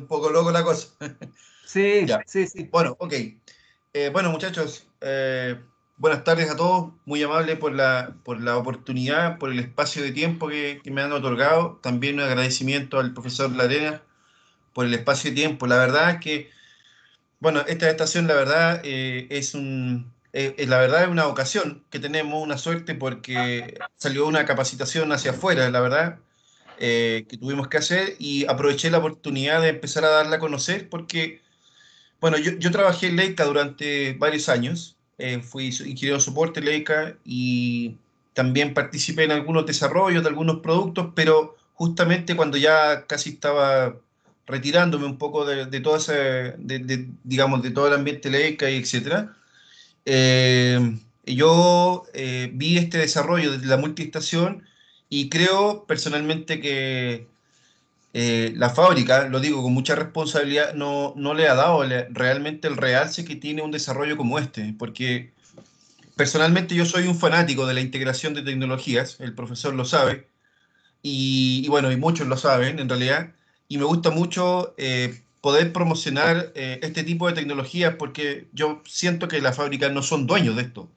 un poco loco la cosa. Sí, Ya. sí, sí. Bueno, ok. Bueno, muchachos, buenas tardes a todos. Muy amable por la oportunidad, por el espacio de tiempo que me han otorgado. También un agradecimiento al profesor Larena por el espacio de tiempo. La verdad es que, bueno, esta estación, la verdad, la verdad es una ocasión que tenemos, una suerte, porque salió una capacitación hacia afuera, la verdad, que tuvimos que hacer y aproveché la oportunidad de empezar a darla a conocer porque bueno, yo trabajé en Leica durante varios años, fui ingeniero de soporte en Leica y también participé en algunos desarrollos de algunos productos, pero justamente cuando ya casi estaba retirándome un poco de todo ese, digamos, de todo el ambiente Leica y etcétera, yo vi este desarrollo de la multiestación y creo personalmente que la fábrica, lo digo con mucha responsabilidad, no le ha dado realmente el realce que tiene un desarrollo como este, porque personalmente yo soy un fanático de la integración de tecnologías, el profesor lo sabe, y bueno, y muchos lo saben en realidad, y me gusta mucho poder promocionar este tipo de tecnologías porque yo siento que las fábricas no son dueños de esto.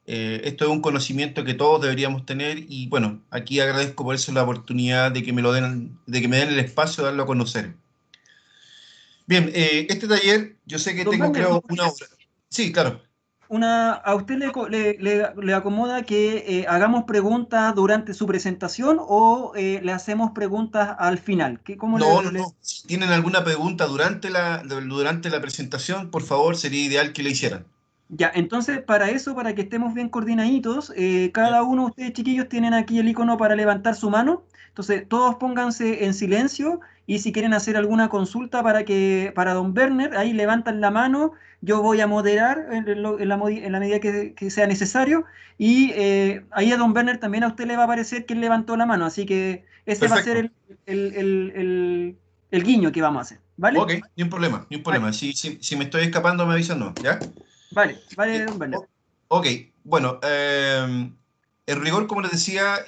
Esto es un conocimiento que todos deberíamos tener y bueno, aquí agradezco por eso la oportunidad de que me lo den, de que me den el espacio de darlo a conocer. Bien, este taller yo sé que Don tengo Werner, creo una hora. Sí, claro. ¿a usted le acomoda que hagamos preguntas durante su presentación o le hacemos preguntas al final? ¿Cómo No, no, no. Si tienen alguna pregunta durante la presentación, por favor, sería ideal que la hicieran. Ya, entonces para eso, para que estemos bien coordinaditos, ¿Ya? cada uno de ustedes chiquillos tienen aquí el icono para levantar su mano. Entonces todos pónganse en silencio y si quieren hacer alguna consulta para don Werner, ahí levantan la mano. Yo voy a moderar en la medida que sea necesario y ahí a don Werner también a usted le va a aparecer quién levantó la mano. Así que ese va a ser Perfecto. el, el- el- el guiño que vamos a hacer, ¿vale? Ok, ni un problema, ni un Vale, problema. Si me estoy escapando, me avisan, no, ¿ya? vale, vale, Eh, don Werner. ok, bueno, en rigor, como les decía,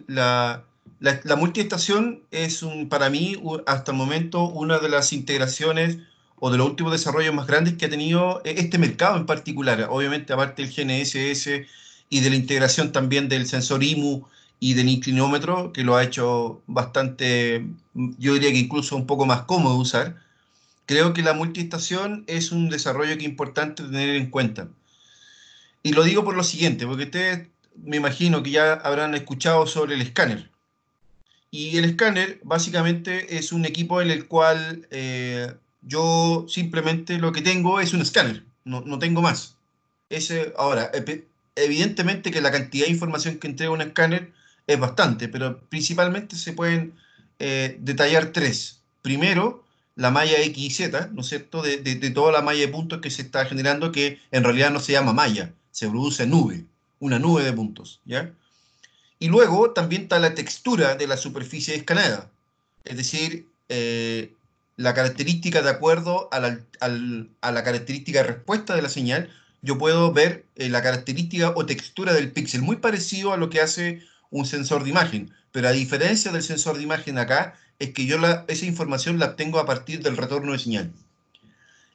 la multiestación es para mí, hasta el momento, una de las integraciones o de los últimos desarrollos más grandes que ha tenido este mercado en particular. Obviamente, aparte del GNSS y de la integración también del sensor IMU y del inclinómetro, que lo ha hecho bastante, yo diría que incluso un poco más cómodo de usar. Creo que la multiestación es un desarrollo que es importante tener en cuenta. Y lo digo por lo siguiente, porque ustedes me imagino que ya habrán escuchado sobre el escáner. Y el escáner básicamente es un equipo en el cual yo simplemente lo que tengo es un escáner, no tengo más. Ahora, evidentemente que la cantidad de información que entrega un escáner es bastante, pero principalmente se pueden detallar tres. Primero, la malla X y Z, ¿no es cierto? De toda la malla de puntos que se está generando, que en realidad no se llama malla, se produce nube, una nube de puntos, ¿ya? Y luego también está la textura de la superficie escaneada, es decir, la característica de acuerdo a la característica de respuesta de la señal, yo puedo ver la característica o textura del píxel, muy parecido a lo que hace un sensor de imagen, pero a diferencia del sensor de imagen acá, es que esa información la obtengo a partir del retorno de señal.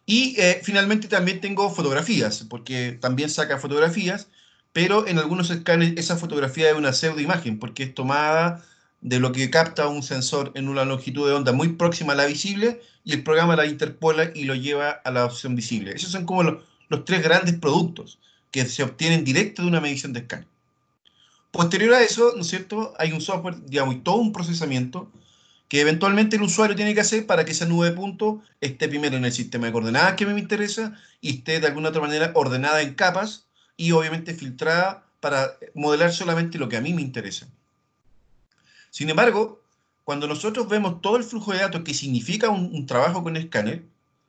Y finalmente también tengo fotografías, porque también saca fotografías, pero en algunos escáneres esa fotografía es una pseudoimagen, porque es tomada de lo que capta un sensor en una longitud de onda muy próxima a la visible y el programa la interpola y lo lleva a la opción visible. Esos son como los tres grandes productos que se obtienen directo de una medición de escáner. Posterior a eso, ¿no es cierto? Hay un software, digamos, y todo un procesamiento que eventualmente el usuario tiene que hacer para que esa nube de puntos esté primero en el sistema de coordenadas que me interesa y esté de alguna otra manera ordenada en capas y obviamente filtrada para modelar solamente lo que a mí me interesa. Sin embargo, cuando nosotros vemos todo el flujo de datos que significa un trabajo con escáner,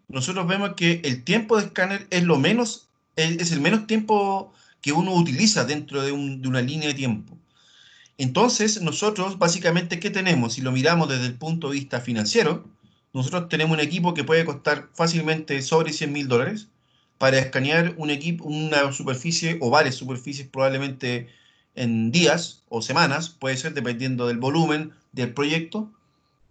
nosotros vemos que el tiempo de escáner es el menos tiempo que uno utiliza dentro de una línea de tiempo. Entonces, nosotros básicamente, ¿qué tenemos? Si lo miramos desde el punto de vista financiero, nosotros tenemos un equipo que puede costar fácilmente sobre $100.000 para escanear un equipo, una superficie o varias superficies probablemente en días o semanas, puede ser dependiendo del volumen del proyecto,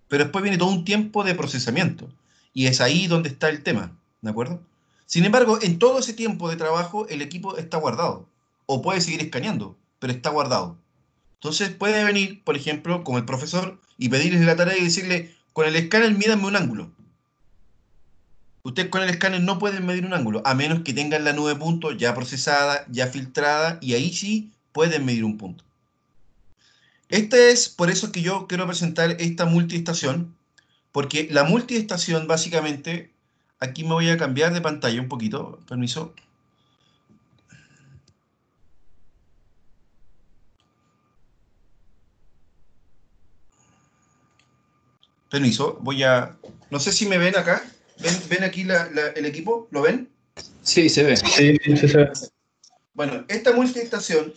pero después viene todo un tiempo de procesamiento. Y es ahí donde está el tema, ¿de acuerdo? Sin embargo, en todo ese tiempo de trabajo, el equipo está guardado. O puede seguir escaneando, pero está guardado. Entonces puede venir, por ejemplo, como el profesor, y pedirle la tarea y decirle, con el escáner mídame un ángulo. Ustedes con el escáner no pueden medir un ángulo, a menos que tengan la nube de puntos ya procesada, ya filtrada, y ahí sí pueden medir un punto. Este es por eso que yo quiero presentar esta multiestación, porque la multiestación básicamente, aquí me voy a cambiar de pantalla un poquito, permiso. Permiso, no sé si me ven acá, ¿ven aquí el equipo? ¿Lo ven? Sí, se ve. Sí, sí se ve. Bueno, esta multiestación,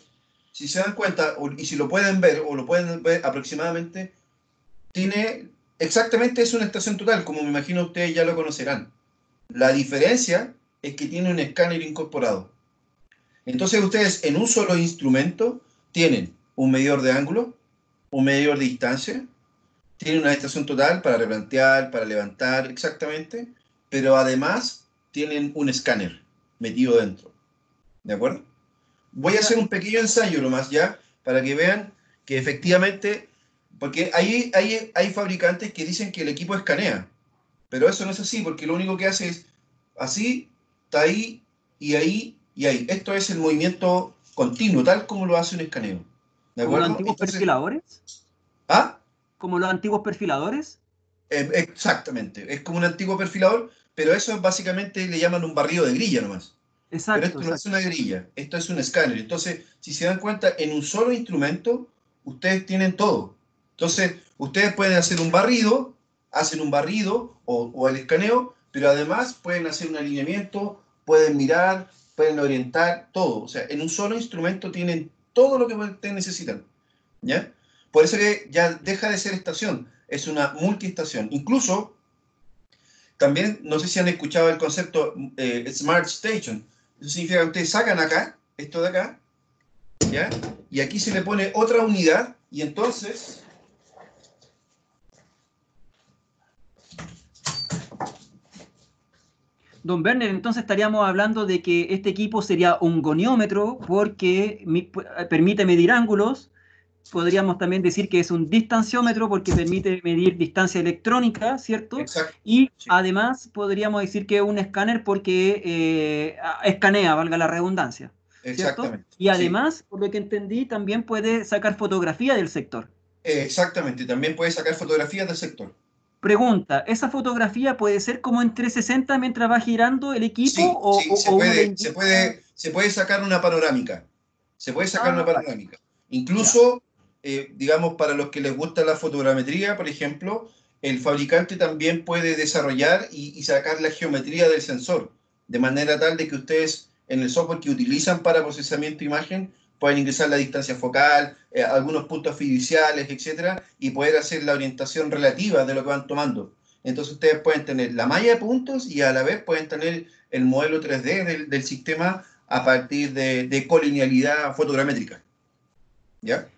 si se dan cuenta, y si lo pueden ver, o lo pueden ver aproximadamente, tiene exactamente es una estación total, como me imagino ustedes ya lo conocerán. La diferencia es que tiene un escáner incorporado. Entonces ustedes en un solo instrumento tienen un medidor de ángulo, un medidor de distancia, tienen una estación total para replantear, para levantar exactamente, pero además tienen un escáner metido dentro. ¿De acuerdo? Voy a hacer un pequeño ensayo nomás ya, para que vean que efectivamente, porque hay fabricantes que dicen que el equipo escanea, pero eso no es así, porque lo único que hace es así, está ahí, y ahí, y ahí. Esto es el movimiento continuo, tal como lo hace un escaneo. ¿De ¿Como los acuerdo? antiguos Entonces, perfiladores? ¿ah? ¿Como los antiguos perfiladores? Exactamente, es como un antiguo perfilador, pero eso es básicamente le llaman un barrido de grilla nomás. Pero Exacto, esto no es exacto. una grilla, esto es un escáner. Entonces, si se dan cuenta, en un solo instrumento, ustedes tienen todo. Entonces, ustedes pueden hacer un barrido, hacen un barrido o el escaneo, pero además pueden hacer un alineamiento, pueden mirar, pueden orientar, todo. O sea, en un solo instrumento tienen todo lo que ustedes necesitan. ¿Ya? Por eso que ya deja de ser estación, es una multiestación. Incluso, también, no sé si han escuchado el concepto Smart Station. Eso significa que ustedes sacan acá, esto de acá, ¿ya? Y aquí se le pone otra unidad, y entonces, Don Werner, entonces estaríamos hablando de que este equipo sería un goniómetro porque permite medir ángulos. Podríamos también decir que es un distanciómetro porque permite medir distancia electrónica, ¿cierto? exacto, Y sí, además podríamos decir que es un escáner porque escanea, valga la redundancia, ¿cierto? exactamente, Y sí, además, por lo que entendí, también puede sacar fotografía del sector. exactamente. También puede sacar fotografías del sector. Pregunta, ¿esa fotografía puede ser como en 360 mientras va girando el equipo Sí, sí, o uno le indica? se puede sacar una panorámica. Se puede sacar una Ah, vale, panorámica. ya. Incluso, digamos, para los que les gusta la fotogrametría, por ejemplo, el fabricante también puede desarrollar y sacar la geometría del sensor, de manera tal de que ustedes en el software que utilizan para procesamiento de imagen pueden ingresar la distancia focal, algunos puntos fiduciales, etcétera, y poder hacer la orientación relativa de lo que van tomando. Entonces ustedes pueden tener la malla de puntos y a la vez pueden tener el modelo 3D del sistema a partir de colinealidad fotogramétrica. ¿Ya?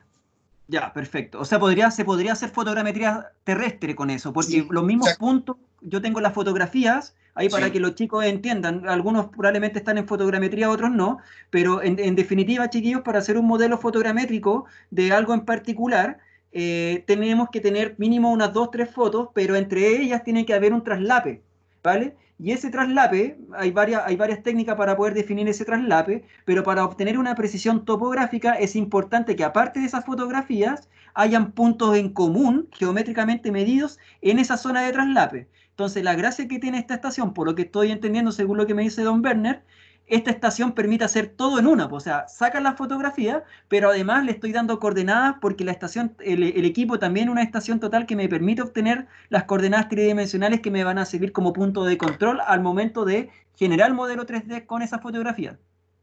Ya, perfecto. O sea, se podría hacer fotogrametría terrestre con eso, porque Sí, los mismos exacto. puntos, yo tengo las fotografías, ahí para que Sí, los chicos entiendan, algunos probablemente están en fotogrametría, otros no, pero en definitiva, chiquillos, para hacer un modelo fotogramétrico de algo en particular, tenemos que tener mínimo unas dos, tres fotos, pero entre ellas tiene que haber un traslape, ¿vale? Y ese traslape, hay varias técnicas para poder definir ese traslape, pero para obtener una precisión topográfica es importante que aparte de esas fotografías hayan puntos en común geométricamente medidos en esa zona de traslape. Entonces, la gracia que tiene esta estación, por lo que estoy entendiendo según lo que me dice Don Werner, esta estación permite hacer todo en una, o sea, saca la fotografía, pero además le estoy dando coordenadas porque la estación, el equipo también es una estación total que me permite obtener las coordenadas tridimensionales que me van a servir como punto de control al momento de generar el modelo 3D con esa fotografía.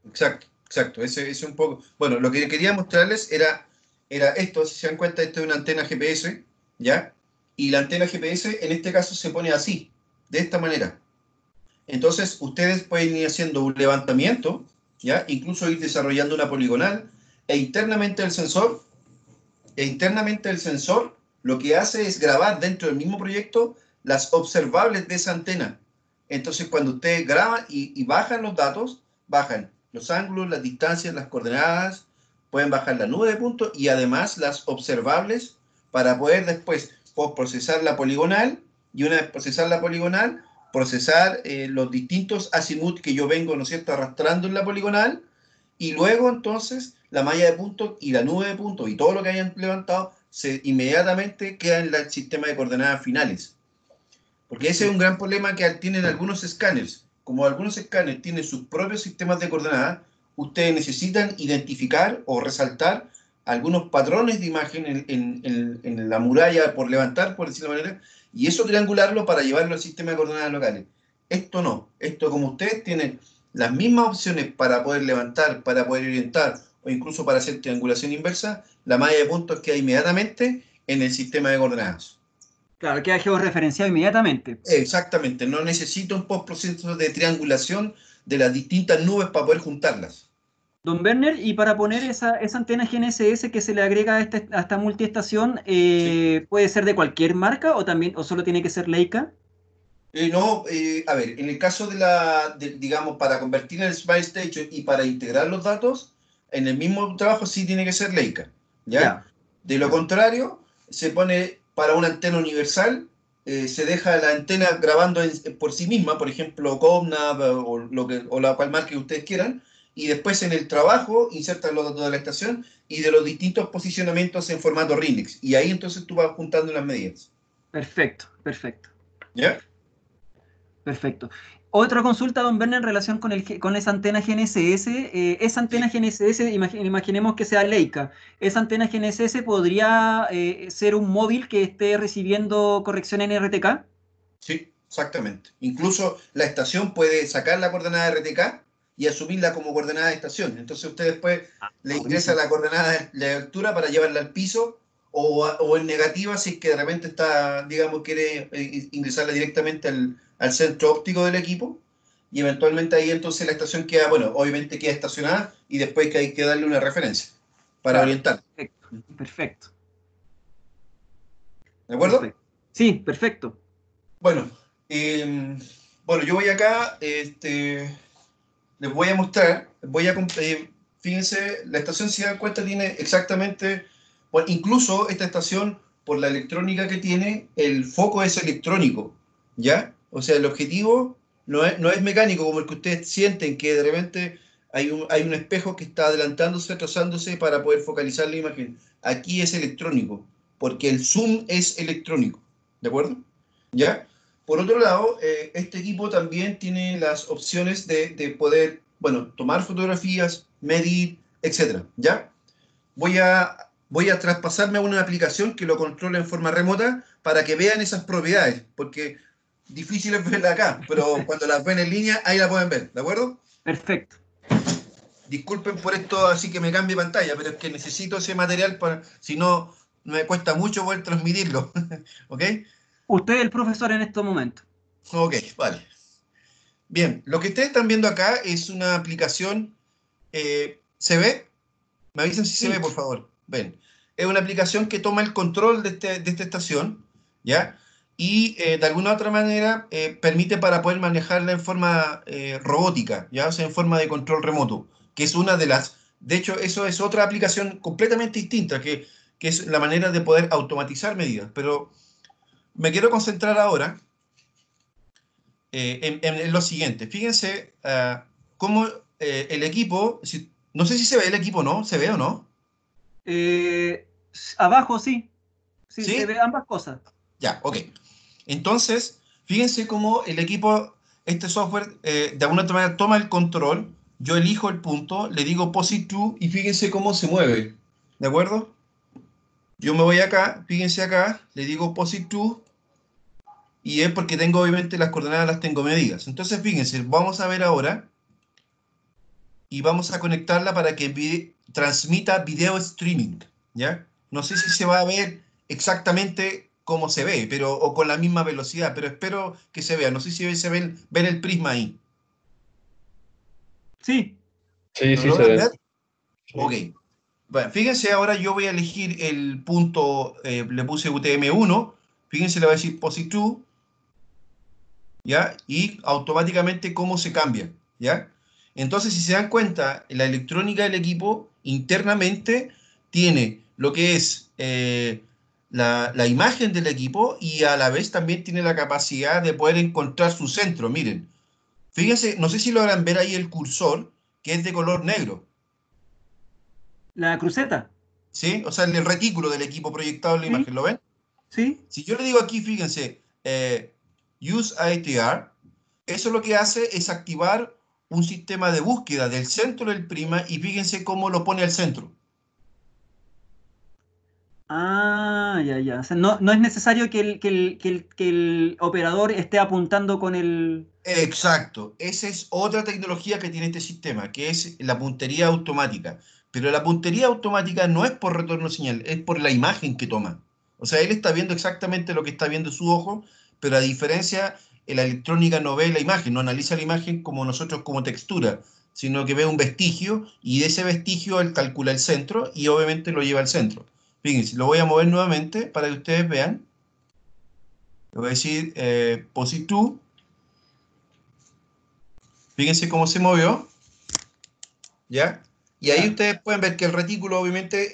exacto, exacto. Ese es un poco. Bueno, lo que quería mostrarles era esto. Si se dan cuenta, esto es una antena GPS, ¿ya? Y la antena GPS en este caso se pone así, de esta manera. Entonces, ustedes pueden ir haciendo un levantamiento, ¿ya? Incluso ir desarrollando una poligonal, e internamente el sensor lo que hace es grabar dentro del mismo proyecto las observables de esa antena. Entonces, cuando ustedes graban y bajan los datos, bajan los ángulos, las distancias, las coordenadas, pueden bajar la nube de puntos y además las observables para poder después procesar la poligonal y una vez procesar la poligonal, procesar los distintos azimut que yo vengo, ¿no es cierto?, arrastrando en la poligonal y luego entonces la malla de puntos y la nube de puntos y todo lo que hayan levantado inmediatamente queda en el sistema de coordenadas finales. Porque ese es un gran problema que tienen algunos escáneres. Como algunos escáneres tienen sus propios sistemas de coordenadas, ustedes necesitan identificar o resaltar algunos patrones de imagen en la muralla por levantar, por decirlo de manera, y eso triangularlo para llevarlo al sistema de coordenadas locales. Esto no. Esto, como ustedes tienen las mismas opciones para poder levantar, para poder orientar o incluso para hacer triangulación inversa, la malla de puntos queda inmediatamente en el sistema de coordenadas. Claro, queda georreferenciado inmediatamente. Exactamente, no necesito un postproceso de triangulación de las distintas nubes para poder juntarlas. Don Werner, y para poner esa antena GNSS que se le agrega a esta multiestación, Sí. ¿puede ser de cualquier marca o también, o solo tiene que ser Leica? No, a ver, en el caso digamos, para convertir en el Smart Station y para integrar los datos, en el mismo trabajo sí tiene que ser Leica, ¿ya? Ya, De lo ya. contrario, se pone para una antena universal, se deja la antena grabando por sí misma, por ejemplo, Comnab o la cual marca que ustedes quieran, y después en el trabajo insertan los datos de la estación y de los distintos posicionamientos en formato RINEX, y ahí entonces tú vas juntando las medidas, Perfecto, perfecto, ¿ya? perfecto. Otra consulta, don Werner, en relación con esa antena GNSS. Esa antena Sí, GNSS, imaginemos que sea Leica. ¿Esa antena GNSS podría ser un móvil que esté recibiendo corrección en RTK? sí, exactamente. Incluso la estación puede sacar la coordenada de RTK y asumirla como coordenada de estación. Entonces usted después Ah, le ingresa buenísimo. la coordenada de altura para llevarla al piso o en negativa si es que de repente está, digamos, quiere ingresarla directamente al centro óptico del equipo y eventualmente ahí entonces la estación queda, bueno, obviamente queda estacionada y después que hay que darle una referencia para Claro, orientar. perfecto, perfecto, ¿De acuerdo? perfecto. Sí, perfecto. Bueno, bueno, yo voy acá, les voy a mostrar, fíjense, la estación, si se dan cuenta, tiene exactamente, bueno, incluso esta estación, por la electrónica que tiene, el foco es electrónico, ¿ya? O sea, el objetivo no es mecánico como el que ustedes sienten, que de repente hay un espejo que está adelantándose, atrasándose para poder focalizar la imagen. Aquí es electrónico, porque el zoom es electrónico, ¿de acuerdo? ¿Ya? Por otro lado, este equipo también tiene las opciones de poder, bueno, tomar fotografías, medir, etcétera, ¿ya? Voy a traspasarme a una aplicación que lo controle en forma remota para que vean esas propiedades, porque difícil es verla acá, pero cuando las ven en línea, ahí la pueden ver, ¿de acuerdo? Perfecto. Disculpen por esto, así que me cambie pantalla, pero es que necesito ese material para, si no, me cuesta mucho poder transmitirlo, ¿ok? Usted es el profesor en estos momentos. Ok, vale. Bien, lo que ustedes están viendo acá es una aplicación, ¿se ve? Me avisan si se ve, Sí, por favor. Ven, es una aplicación que toma el control de esta estación, ¿ya? Y de alguna otra manera permite para poder manejarla en forma robótica, ¿ya? O sea, en forma de control remoto, que es una de las... De hecho, eso es otra aplicación completamente distinta, que es la manera de poder automatizar medidas. Pero me quiero concentrar ahora en lo siguiente. Fíjense cómo el equipo, no sé si se ve el equipo o no, ¿se ve o no? abajo sí, sí, se ¿Sí? ve ambas cosas. Ya, ok. Entonces, fíjense cómo el equipo, este software, de alguna otra manera toma el control, yo elijo el punto, le digo POSIT to y fíjense cómo se mueve. ¿De acuerdo? Yo me voy acá, fíjense acá, le digo POSIT to y es porque tengo obviamente las coordenadas, las tengo medidas. Entonces, fíjense, vamos a ver ahora y vamos a conectarla para que transmita video streaming, ¿ya? No sé si se va a ver exactamente cómo se ve, pero, o con la misma velocidad, pero espero que se vea. No sé si se ven el prisma ahí. Sí, Sí, ¿Lo sí se logran ve. ver? Ok. Sí. Bueno, fíjense, ahora yo voy a elegir el punto, le puse UTM1, fíjense, le voy a decir POSIT2, ¿ya? Y automáticamente cómo se cambia, ¿ya? Entonces, si se dan cuenta, la electrónica del equipo internamente tiene lo que es la imagen del equipo y a la vez también tiene la capacidad de poder encontrar su centro. Miren, fíjense, no sé si logran ver ahí el cursor, que es de color negro, La cruceta. ¿sí? O sea, el retículo del equipo proyectado en la Sí, imagen, ¿lo ven? sí. Si yo le digo aquí, fíjense, Use ATR, eso lo que hace es activar un sistema de búsqueda del centro del prisma y fíjense cómo lo pone al centro. Ah, ya, ya. O sea, no es necesario que el operador esté apuntando con el... Exacto, esa es otra tecnología que tiene este sistema, que es la puntería automática. Pero la puntería automática no es por retorno de señal, es por la imagen que toma. O sea, él está viendo exactamente lo que está viendo su ojo, pero a diferencia, la electrónica no ve la imagen, no analiza la imagen como nosotros como textura, sino que ve un vestigio y de ese vestigio él calcula el centro y obviamente lo lleva al centro. Fíjense, lo voy a mover nuevamente para que ustedes vean. Le voy a decir Posi 2. Fíjense cómo se movió. ¿Ya? Y ahí Ya. ustedes pueden ver que el retículo obviamente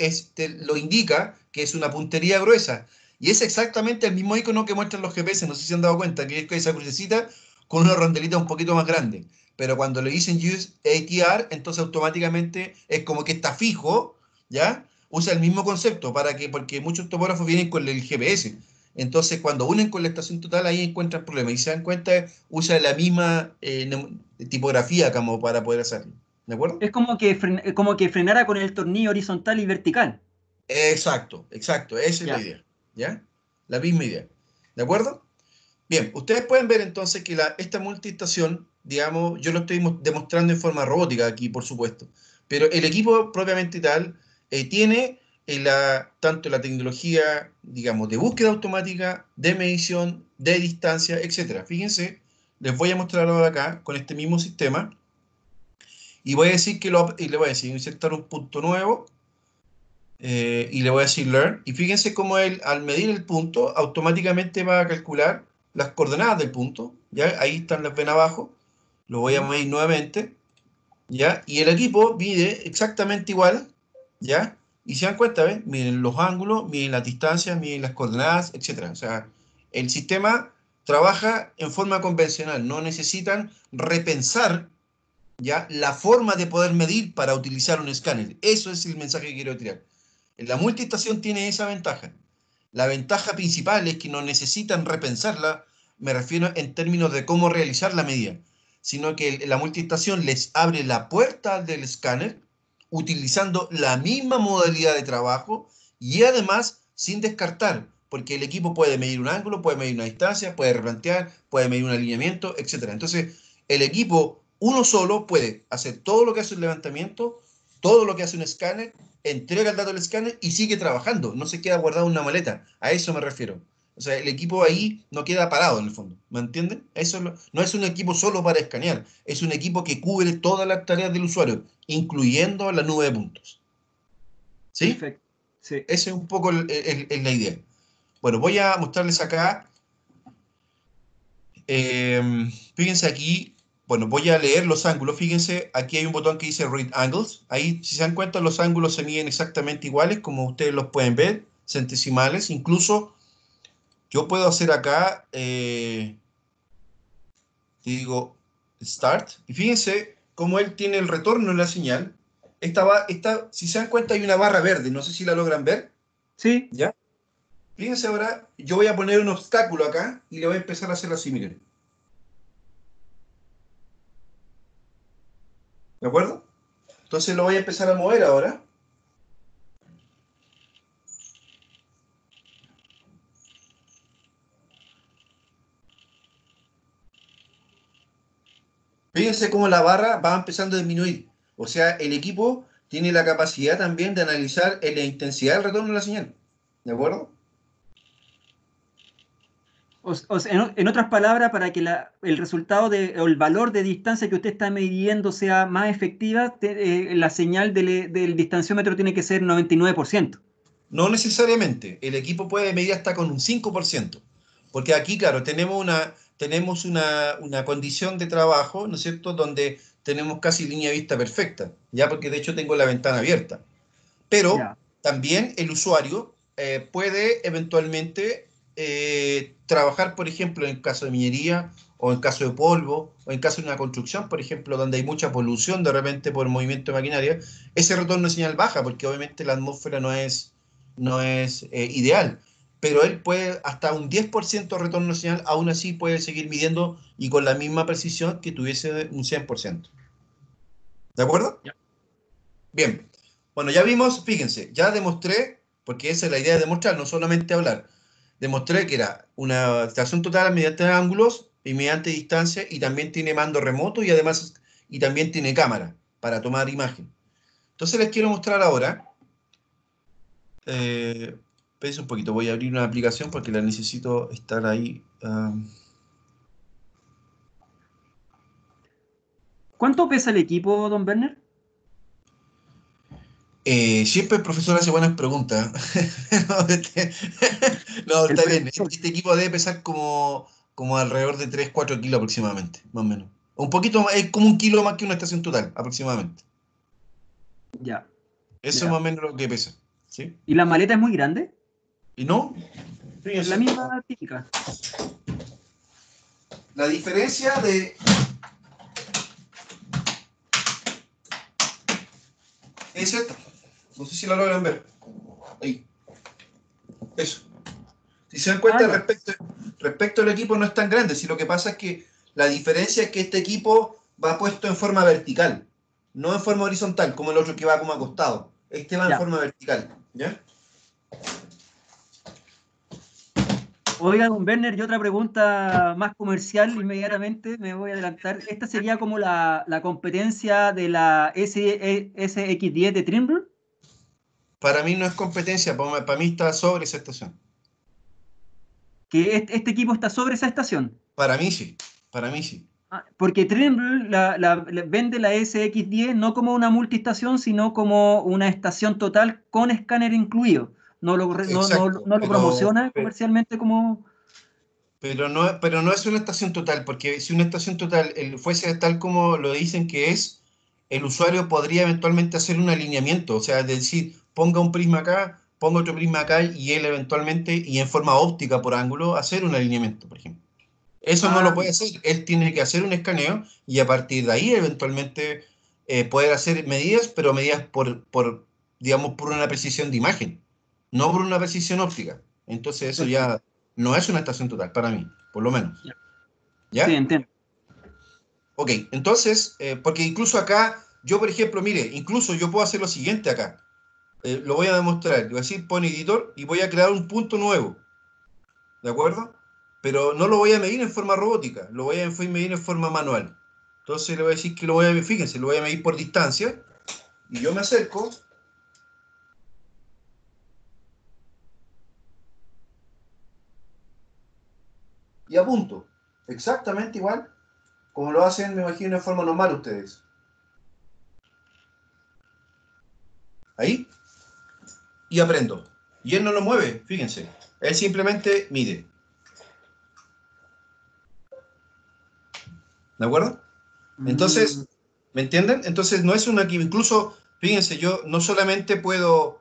lo indica que es una puntería gruesa. Y es exactamente el mismo icono que muestran los GPS, no sé si se han dado cuenta, que es esa crucecita con una rondelita un poquito más grande. Pero cuando le dicen Use ATR, entonces automáticamente es como que está fijo, ¿ya? Usa el mismo concepto porque muchos topógrafos vienen con el GPS. Entonces, cuando unen con la estación total, ahí encuentran problemas. Y se dan cuenta, usa la misma tipografía como para poder hacerlo. ¿De acuerdo? Es como que frenara con el tornillo horizontal y vertical. Exacto, exacto, esa es la Ya. idea, ¿ya? La misma idea, ¿de acuerdo? Bien, ustedes pueden ver entonces que esta multiestación, digamos, yo lo estoy demostrando en forma robótica aquí, por supuesto, pero el equipo propiamente tal tiene tanto la tecnología, digamos, de búsqueda automática, de medición, de distancia, etcétera. Fíjense, les voy a mostrar ahora acá con este mismo sistema y voy a decir y le voy a decir insertar un punto nuevo y le voy a decir learn. Y fíjense cómo él, al medir el punto, automáticamente va a calcular las coordenadas del punto. ¿Ya? Ahí están las ven abajo. Lo voy a ¿Mm? medir nuevamente. ¿Ya? Y el equipo mide exactamente igual. ¿Ya? Y se dan cuenta, ¿ven? Miren los ángulos, miren las distancias, miren las coordenadas, etcétera. O sea, el sistema trabaja en forma convencional. No necesitan repensar ya la forma de poder medir para utilizar un escáner. Eso es el mensaje que quiero tirar. La multiestación tiene esa ventaja. La ventaja principal es que no necesitan repensarla, me refiero en términos de cómo realizar la medida, sino que la multiestación les abre la puerta del escáner utilizando la misma modalidad de trabajo y además sin descartar, porque el equipo puede medir un ángulo, puede medir una distancia, puede replantear, puede medir un alineamiento, etc. Entonces, el equipo uno solo puede hacer todo lo que hace un levantamiento, todo lo que hace un escáner, entrega el dato del escáner y sigue trabajando, no se queda guardado en una maleta. A eso me refiero. O sea, el equipo ahí no queda parado en el fondo. ¿Me entienden? No es un equipo solo para escanear, es un equipo que cubre todas las tareas del usuario, incluyendo la nube de puntos. ¿Sí? Perfecto. Sí. Esa es un poco la idea. Bueno, voy a mostrarles acá. Fíjense aquí, bueno, voy a leer los ángulos. Fíjense, aquí hay un botón que dice Read Angles. Ahí, si se dan cuenta, los ángulos se miden exactamente iguales, como ustedes los pueden ver, centesimales. Incluso yo puedo hacer acá, digo, Start. Y fíjense cómo él tiene el retorno en la señal. Si se dan cuenta, hay una barra verde. No sé si la logran ver. Sí. ¿Ya? Fíjense ahora, yo voy a poner un obstáculo acá y le voy a empezar a hacer así, miren. ¿De acuerdo? Entonces lo voy a empezar a mover ahora. Fíjense cómo la barra va empezando a disminuir. O sea, el equipo tiene la capacidad también de analizar la intensidad del retorno de la señal. ¿De acuerdo? En otras palabras, para que el resultado o el valor de distancia que usted está midiendo sea más efectiva, la señal del distanciómetro tiene que ser 99%. No necesariamente. El equipo puede medir hasta con un 5%. Porque aquí, claro, tenemos tenemos una condición de trabajo, ¿no es cierto?, donde tenemos casi línea de vista perfecta, ya porque de hecho tengo la ventana abierta. Pero Ya. también el usuario puede eventualmente trabajar, por ejemplo, en caso de minería, o en caso de polvo, o en caso de una construcción, por ejemplo, donde hay mucha polución de repente por movimiento de maquinaria, ese retorno de señal baja, porque obviamente la atmósfera no es ideal. Pero él puede, hasta un 10% de retorno de señal, aún así puede seguir midiendo y con la misma precisión que tuviese un 100%. ¿De acuerdo? Ya. Bien. Bueno, ya vimos, fíjense, ya demostré, porque esa es la idea de demostrar, no solamente hablar. Demostré que era una estación total mediante ángulos y mediante distancia, y también tiene mando remoto y además y también tiene cámara para tomar imagen. Entonces les quiero mostrar ahora. Espérense un poquito, voy a abrir una aplicación porque la necesito estar ahí. ¿Cuánto pesa el equipo, don Werner? Siempre el profesor hace buenas preguntas. No, El está bien. profesor. Este equipo debe pesar como alrededor de 3 4 kilos aproximadamente, más o menos. Un poquito más, es como un kilo más que una estación total, aproximadamente. Ya, Eso es más ya. o menos lo que pesa. ¿Sí? ¿Y la maleta es muy grande? Y no, La fíjense, misma típica. la diferencia es esta. No sé si la logran ver. Ahí. Eso. Si se dan Ah, cuenta, ya. respecto al equipo no es tan grande, si lo que pasa es que la diferencia es que este equipo va puesto en forma vertical, no en forma horizontal, como el otro que va como acostado. Este va en Ya. forma vertical, ¿ya? Oiga, don Werner, y otra pregunta más comercial, inmediatamente me voy a adelantar. Esta sería como la competencia de la SX10 de Trimble, Para mí no es competencia, para mí está sobre esa estación. que este equipo está sobre esa estación. Para mí sí, para mí sí. Ah, porque Trimble vende la SX10 no como una multiestación, sino como una estación total con escáner incluido. Exacto, No lo promociona comercialmente como... pero no es una estación total, porque si una estación total fuese tal como lo dicen que es, el usuario podría eventualmente hacer un alineamiento, o sea, es decir, ponga un prisma acá, ponga otro prisma acá, y él eventualmente, y en forma óptica por ángulo, hacer un alineamiento, por ejemplo. Eso no lo Ah, puede hacer, él tiene que hacer un escaneo y a partir de ahí eventualmente poder hacer medidas, pero medidas digamos, por una precisión de imagen, no por una precisión óptica. Entonces eso perfecto. ya no es una estación total para mí, por lo menos. Ya. Sí, ¿Ya? entiendo. Ok, entonces, porque incluso acá, yo por ejemplo, mire, incluso yo puedo hacer lo siguiente acá. Lo voy a demostrar. Voy a decir pon editor y voy a crear un punto nuevo. ¿De acuerdo? Pero no lo voy a medir en forma robótica, lo voy a medir en forma manual. Entonces le voy a decir que lo voy a medir, fíjense, lo voy a medir por distancia y yo me acerco y apunto. Exactamente igual como lo hacen, me imagino, en forma normal ustedes. Ahí, y aprendo. Y él no lo mueve, fíjense. Él simplemente mide. ¿De acuerdo? Mm, Entonces, ¿me entienden? Entonces no es una que incluso, fíjense, yo no solamente puedo,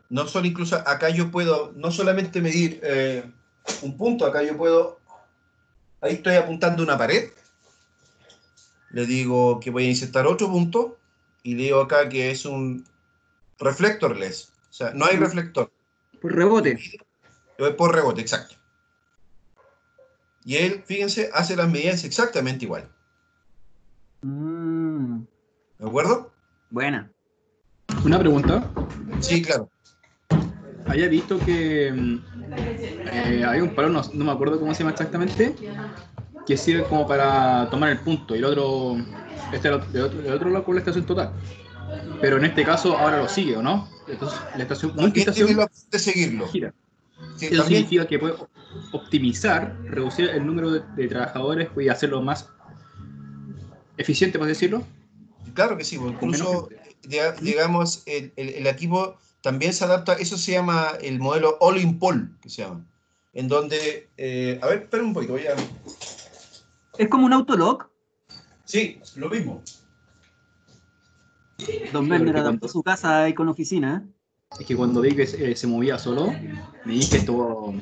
no solo incluso acá yo puedo no solamente medir un punto, acá yo puedo, ahí estoy apuntando una pared, le digo que voy a insertar otro punto y le digo acá que es un reflectorless, o sea, no hay mm, reflector, por y rebote. mide, lo voy por rebote, exacto. Y él, fíjense, hace las medidas exactamente igual, Mm, ¿de acuerdo? buena. Una pregunta. Sí, claro. Había visto que hay un palo, no me acuerdo cómo se llama exactamente, que sirve como para tomar el punto y el otro, el otro lado con la estación total. Pero en este caso ahora lo sigue, ¿o no? Entonces la estación, También tiene la multiestación opción de seguirlo. gira. Sí, Eso también. significa que puede optimizar, reducir el número de trabajadores y hacerlo más eficiente, por decirlo, Claro que sí, pues, con menos incluso, gente. ¿Mm? digamos, el equipo también se adapta, eso se llama el modelo All-in-Pole, que se llama. en donde, a ver, espera un poquito, voy a... ¿Es como un autolock? Sí, lo mismo. Don Sí, Werner porque adaptó su casa ahí con oficina. es que cuando vi que se movía solo, me dije esto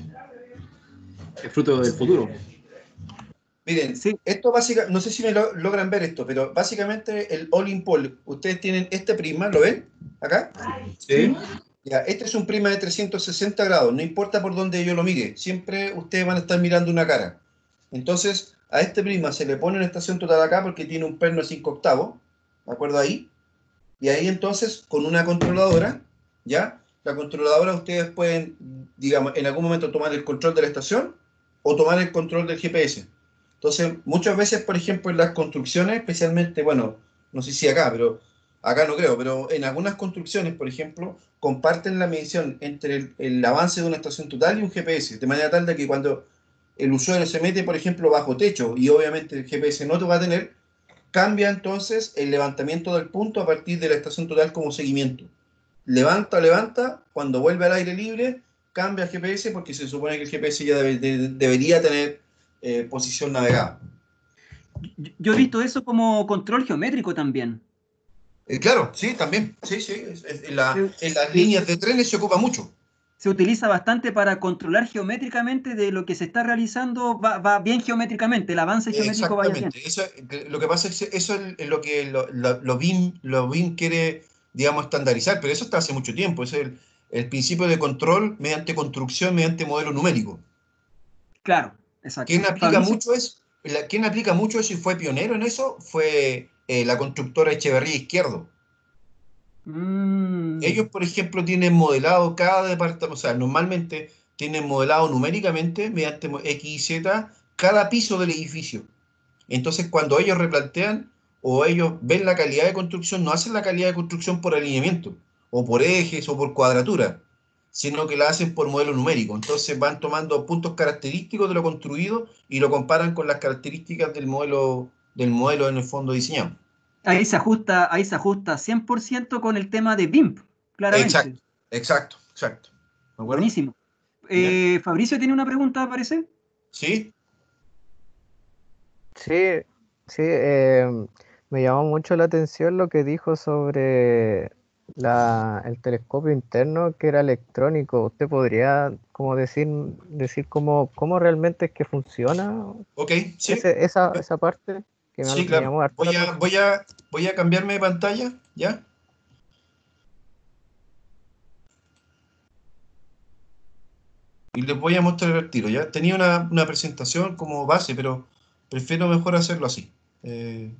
es fruto del futuro. Miren, Sí, esto básicamente, no sé si me logran ver esto, pero básicamente el All-in Pole, ustedes tienen este prisma, ¿lo ven? Acá. Sí, Ya, este es un prisma de 360 grados, no importa por dónde yo lo mire, siempre ustedes van a estar mirando una cara. Entonces, a este prisma se le pone una estación total acá porque tiene un perno de 5 octavos, ¿de acuerdo ahí? Y ahí entonces, con una controladora, ¿ya? La controladora ustedes pueden, digamos, en algún momento tomar el control de la estación o tomar el control del GPS. Entonces, muchas veces, por ejemplo, en las construcciones, especialmente, bueno, no sé si acá, pero acá no creo, pero en algunas construcciones, por ejemplo, comparten la medición entre el avance de una estación total y un GPS, de manera tal de que cuando el usuario se mete, por ejemplo, bajo techo y obviamente el GPS no te va a tener, cambia entonces el levantamiento del punto a partir de la estación total como seguimiento. Levanta, cuando vuelve al aire libre, cambia el GPS porque se supone que el GPS ya debería tener posición navegada. yo he visto eso como control geométrico también. Claro, sí, también. Sí, sí. Se, En las se- líneas de trenes se ocupa mucho. se utiliza bastante para controlar geométricamente de lo que se está realizando, va bien geométricamente, el avance geométrico vaya bien. Exactamente. Eso, lo que pasa es que eso es lo que lo BIM quiere, digamos, estandarizar, pero eso está hace mucho tiempo. Es el principio de control mediante construcción, mediante modelo numérico. Claro, ¿Quién exacto. aplica Fabricio. mucho eso? ¿Quién aplica mucho eso y fue pionero en eso? Fue la constructora Echeverría Izquierdo. Mm, Ellos, por ejemplo, tienen modelado cada departamento, o sea, normalmente tienen modelado numéricamente mediante X y Z cada piso del edificio. Entonces, cuando ellos replantean o ellos ven la calidad de construcción, no hacen la calidad de construcción por alineamiento, o por ejes, o por cuadratura, sino que la hacen por modelo numérico. Entonces van tomando puntos característicos de lo construido y lo comparan con las características del modelo en el fondo diseñado. ahí se ajusta 100% con el tema de BIM, claramente. Exacto, exacto, exacto. ¿De acuerdo? Buenísimo. ¿Ya? Fabricio tiene una pregunta, parece. ¿Sí? Sí, sí, me llamó mucho la atención lo que dijo sobre el telescopio interno que era electrónico. ¿Usted podría como decir cómo realmente es que funciona Ok, sí. esa parte? Que Sí, me claro. llamó harto la Voy a, atención. voy a, voy a cambiarme de pantalla, ¿ya? Y les voy a mostrar el tiro, ¿ya? Tenía una presentación como base, pero prefiero mejor hacerlo así. Eh,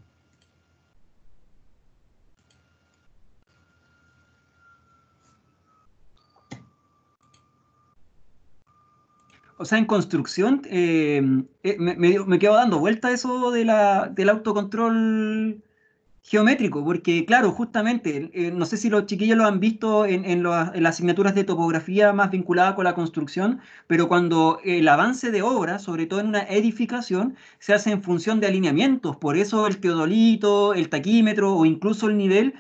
O sea, en construcción, me quedo dando vuelta eso del autocontrol geométrico, porque claro, justamente, no sé si los chiquillos lo han visto en las asignaturas de topografía más vinculadas con la construcción, pero cuando el avance de obra, sobre todo en una edificación, se hace en función de alineamientos, por eso el teodolito, el taquímetro o incluso el nivel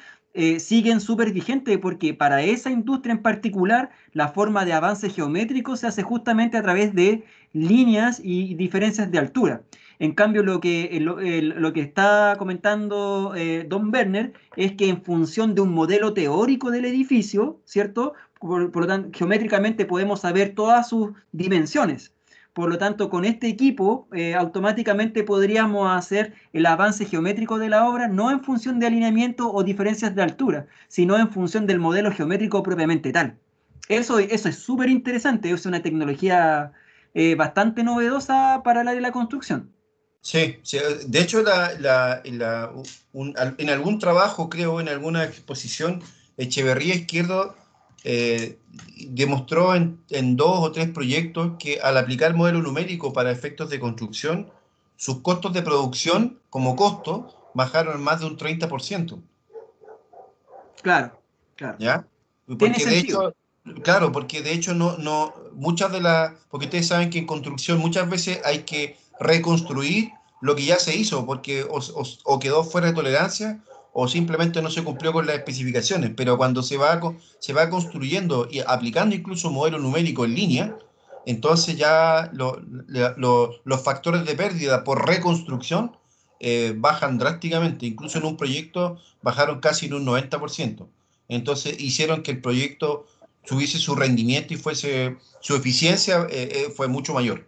siguen súper vigentes, porque para esa industria en particular, la forma de avance geométrico se hace justamente a través de líneas y diferencias de altura. En cambio, lo que está comentando Don Werner es que en función de un modelo teórico del edificio, ¿cierto? Por lo tanto, geométricamente podemos saber todas sus dimensiones. Por lo tanto, con este equipo automáticamente podríamos hacer el avance geométrico de la obra no en función de alineamiento o diferencias de altura, sino en función del modelo geométrico propiamente tal. Eso es súper interesante, es una tecnología bastante novedosa para el área de la construcción. sí, sí, de hecho, en algún trabajo, creo, en alguna exposición, Echeverría Izquierdo demostró en dos o tres proyectos que al aplicar modelo numérico para efectos de construcción, sus costos de producción como costo bajaron más de un 30%. Claro, claro. ¿Ya? Tiene Porque de sentido. hecho, claro, porque de hecho muchas de las, porque ustedes saben que en construcción muchas veces hay que reconstruir lo que ya se hizo, porque o quedó fuera de tolerancia o simplemente no se cumplió con las especificaciones, pero cuando se va construyendo y aplicando incluso modelo numérico en línea, entonces ya los factores de pérdida por reconstrucción bajan drásticamente. Incluso en un proyecto bajaron casi en un 90%. Entonces hicieron que el proyecto tuviese su rendimiento y su eficiencia fue mucho mayor.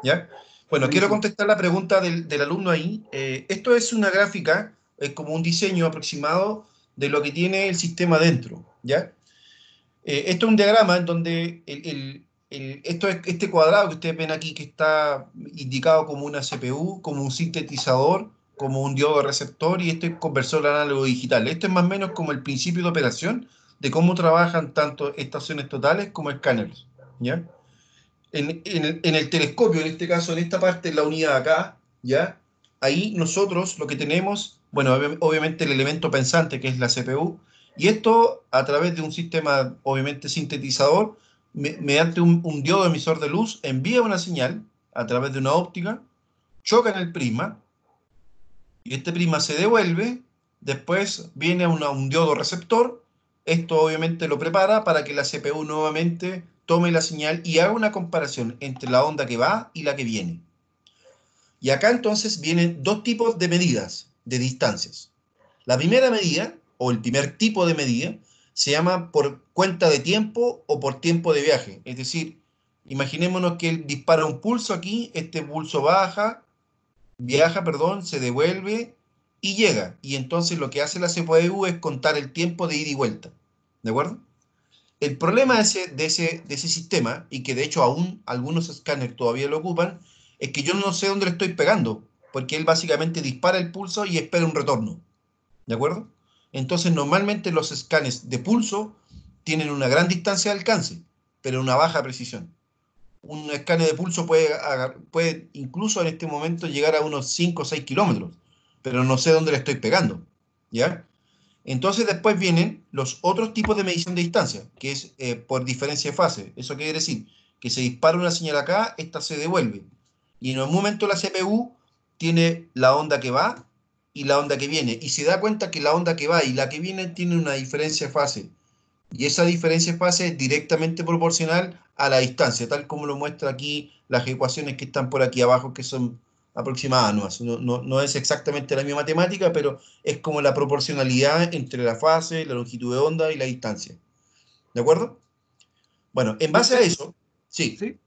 ¿Ya? Bueno, quiero Buenísimo. contestar la pregunta del alumno ahí. Esto es una gráfica, es como un diseño aproximado de lo que tiene el sistema dentro, ¿ya? Esto es un diagrama en donde este cuadrado que ustedes ven aquí, que está indicado como una CPU, como un sintetizador, como un diodo receptor y este conversor análogo digital. Esto es más o menos como el principio de operación de cómo trabajan tanto estaciones totales como escáneres, ¿ya? En el telescopio, en este caso, en esta parte, en la unidad acá, ¿ya? Ahí nosotros lo que tenemos, bueno, obviamente el elemento pensante, que es la CPU, y esto a través de un sistema, obviamente, sintetizador, mediante un diodo emisor de luz, envía una señal a través de una óptica, choca en el prisma, y este prisma se devuelve, después viene un diodo receptor, esto obviamente lo prepara para que la CPU nuevamente tome la señal y haga una comparación entre la onda que va y la que viene. Y acá entonces vienen dos tipos de medidas de distancias. La primera medida, o el primer tipo de medida, se llama por cuenta de tiempo o por tiempo de viaje. Es decir, imaginémonos que él dispara un pulso aquí, este pulso viaja, perdón, se devuelve y llega. Y entonces lo que hace la CPU es contar el tiempo de ida y vuelta. ¿De acuerdo? El problema de ese sistema, y que de hecho aún algunos escáneres todavía lo ocupan, es que yo no sé dónde le estoy pegando, porque él básicamente dispara el pulso y espera un retorno. ¿De acuerdo? Entonces normalmente los escáneres de pulso tienen una gran distancia de alcance, pero una baja precisión. Un escáner de pulso puede incluso en este momento llegar a unos 5 o 6 kilómetros, pero no sé dónde le estoy pegando, ¿ya? Entonces después vienen los otros tipos de medición de distancia, que es por diferencia de fase. Eso quiere decir que se dispara una señal acá, esta se devuelve. Y en un momento la CPU tiene la onda que va y la onda que viene. Y se da cuenta que la onda que va y la que viene tienen una diferencia de fase. Y esa diferencia de fase es directamente proporcional a la distancia, tal como lo muestra aquí las ecuaciones que están por aquí abajo, que son aproximadas. No es exactamente la misma matemática, pero es como la proporcionalidad entre la fase, la longitud de onda y la distancia. ¿De acuerdo? Bueno, en base a Profe, eso, sí. ¿sí?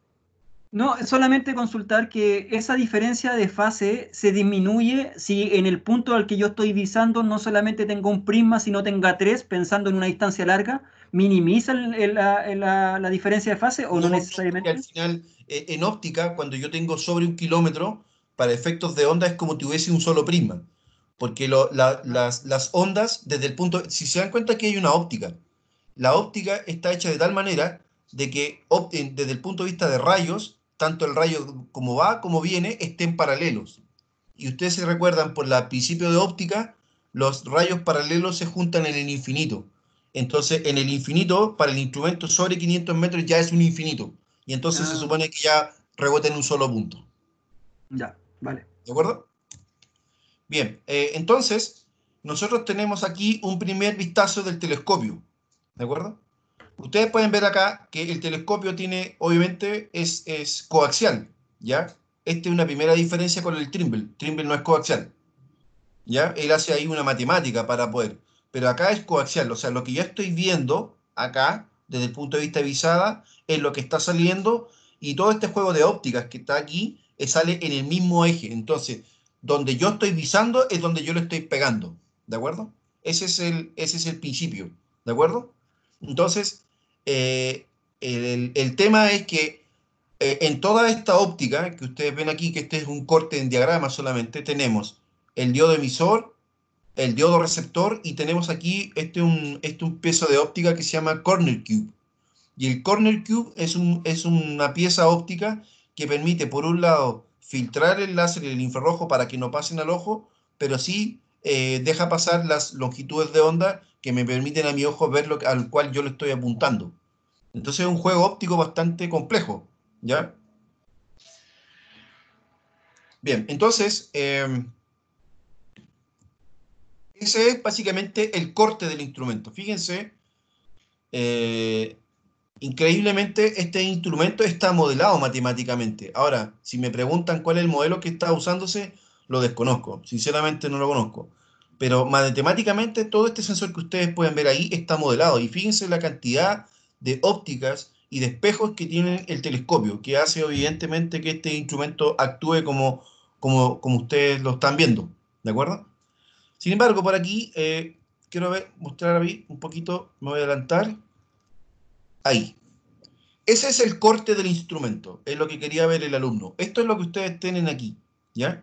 No, solamente consultar que esa diferencia de fase se disminuye si en el punto al que yo estoy visando no solamente tengo un prisma, sino tenga tres, pensando en una distancia larga. ¿Minimiza la diferencia de fase o no No, porque al necesariamente? final, en óptica, cuando yo tengo sobre 1 kilómetro, para efectos de onda es como tuviese un solo prisma. Porque las ondas, desde el punto, si se dan cuenta que hay una óptica, la óptica está hecha de tal manera de que desde el punto de vista de rayos, tanto el rayo como va como viene estén paralelos. Y ustedes se recuerdan por el principio de óptica, los rayos paralelos se juntan en el infinito. Entonces, en el infinito, para el instrumento sobre 500 metros ya es un infinito. Y entonces se Ah, supone que ya rebota en un solo punto. ya, vale. ¿De acuerdo? Bien, entonces, nosotros tenemos aquí un primer vistazo del telescopio. ¿De acuerdo? Ustedes pueden ver acá que el telescopio tiene, obviamente, es coaxial, ¿ya? Esta es una primera diferencia con el Trimble. Trimble no es coaxial, ¿ya? Él hace ahí una matemática para poder. Pero acá es coaxial, o sea, lo que yo estoy viendo acá, desde el punto de vista de visada, es lo que está saliendo y todo este juego de ópticas que está aquí sale en el mismo eje. Entonces, donde yo estoy visando es donde yo le estoy pegando, ¿de acuerdo? Ese es el principio, ¿de acuerdo? Entonces, eh, el tema es que en toda esta óptica que ustedes ven aquí, que este es un corte en diagrama solamente, tenemos el diodo emisor, el diodo receptor y tenemos aquí un peso de óptica que se llama corner cube. Y el corner cube es una pieza óptica que permite, por un lado, filtrar el láser y el infrarrojo para que no pasen al ojo, pero sí deja pasar las longitudes de onda que me permiten a mi ojo ver al cual yo le estoy apuntando. Entonces es un juego óptico bastante complejo, ¿ya? Bien, entonces, ese es básicamente el corte del instrumento. Fíjense, eh, increíblemente este instrumento está modelado matemáticamente. Ahora, si me preguntan cuál es el modelo que está usándose, lo desconozco. Sinceramente no lo conozco. Pero matemáticamente todo este sensor que ustedes pueden ver ahí está modelado. Y fíjense la cantidad de ópticas y de espejos que tiene el telescopio, que hace evidentemente que este instrumento actúe como ustedes lo están viendo. ¿De acuerdo? Sin embargo, por aquí quiero mostrar ahí un poquito, me voy a adelantar. Ahí. Ese es el corte del instrumento, es lo que quería ver el alumno. Esto es lo que ustedes tienen aquí, ¿ya?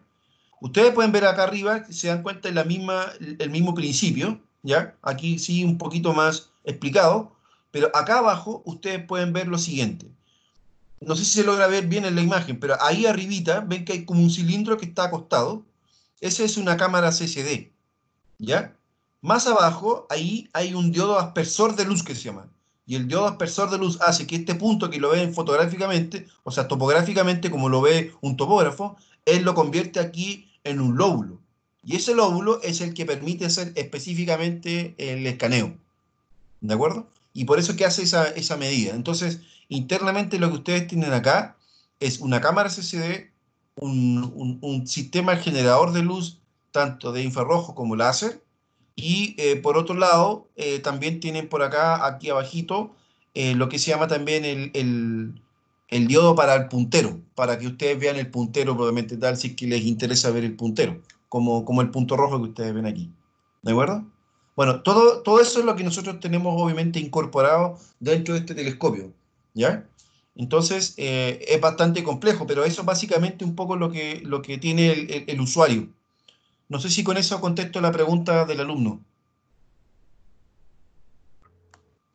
Ustedes pueden ver acá arriba, se dan cuenta de el mismo principio, ¿ya? Aquí sí un poquito más explicado, pero acá abajo ustedes pueden ver lo siguiente. No sé si se logra ver bien en la imagen, pero ahí arribita ven que hay como un cilindro que está acostado. Esa es una cámara CCD, ¿ya? Más abajo, ahí hay un diodo aspersor de luz que se llama. Y el diodo aspersor de luz hace que este punto que lo ven fotográficamente, o sea, topográficamente, como lo ve un topógrafo, él lo convierte aquí en un lóbulo. Y ese lóbulo es el que permite hacer específicamente el escaneo. ¿De acuerdo? Y por eso es que hace esa medida. Entonces, internamente lo que ustedes tienen acá es una cámara CCD, un sistema generador de luz, tanto de infrarrojo como láser, y por otro lado, también tienen por acá, aquí abajito, lo que se llama también el diodo para el puntero, para que ustedes vean el puntero probablemente tal, si es que les interesa ver el puntero, como el punto rojo que ustedes ven aquí. ¿De acuerdo? Bueno, todo eso es lo que nosotros tenemos obviamente incorporado dentro de este telescopio, ¿ya? Entonces, es bastante complejo, pero eso es básicamente un poco lo que tiene el usuario. No sé si con eso contesto la pregunta del alumno.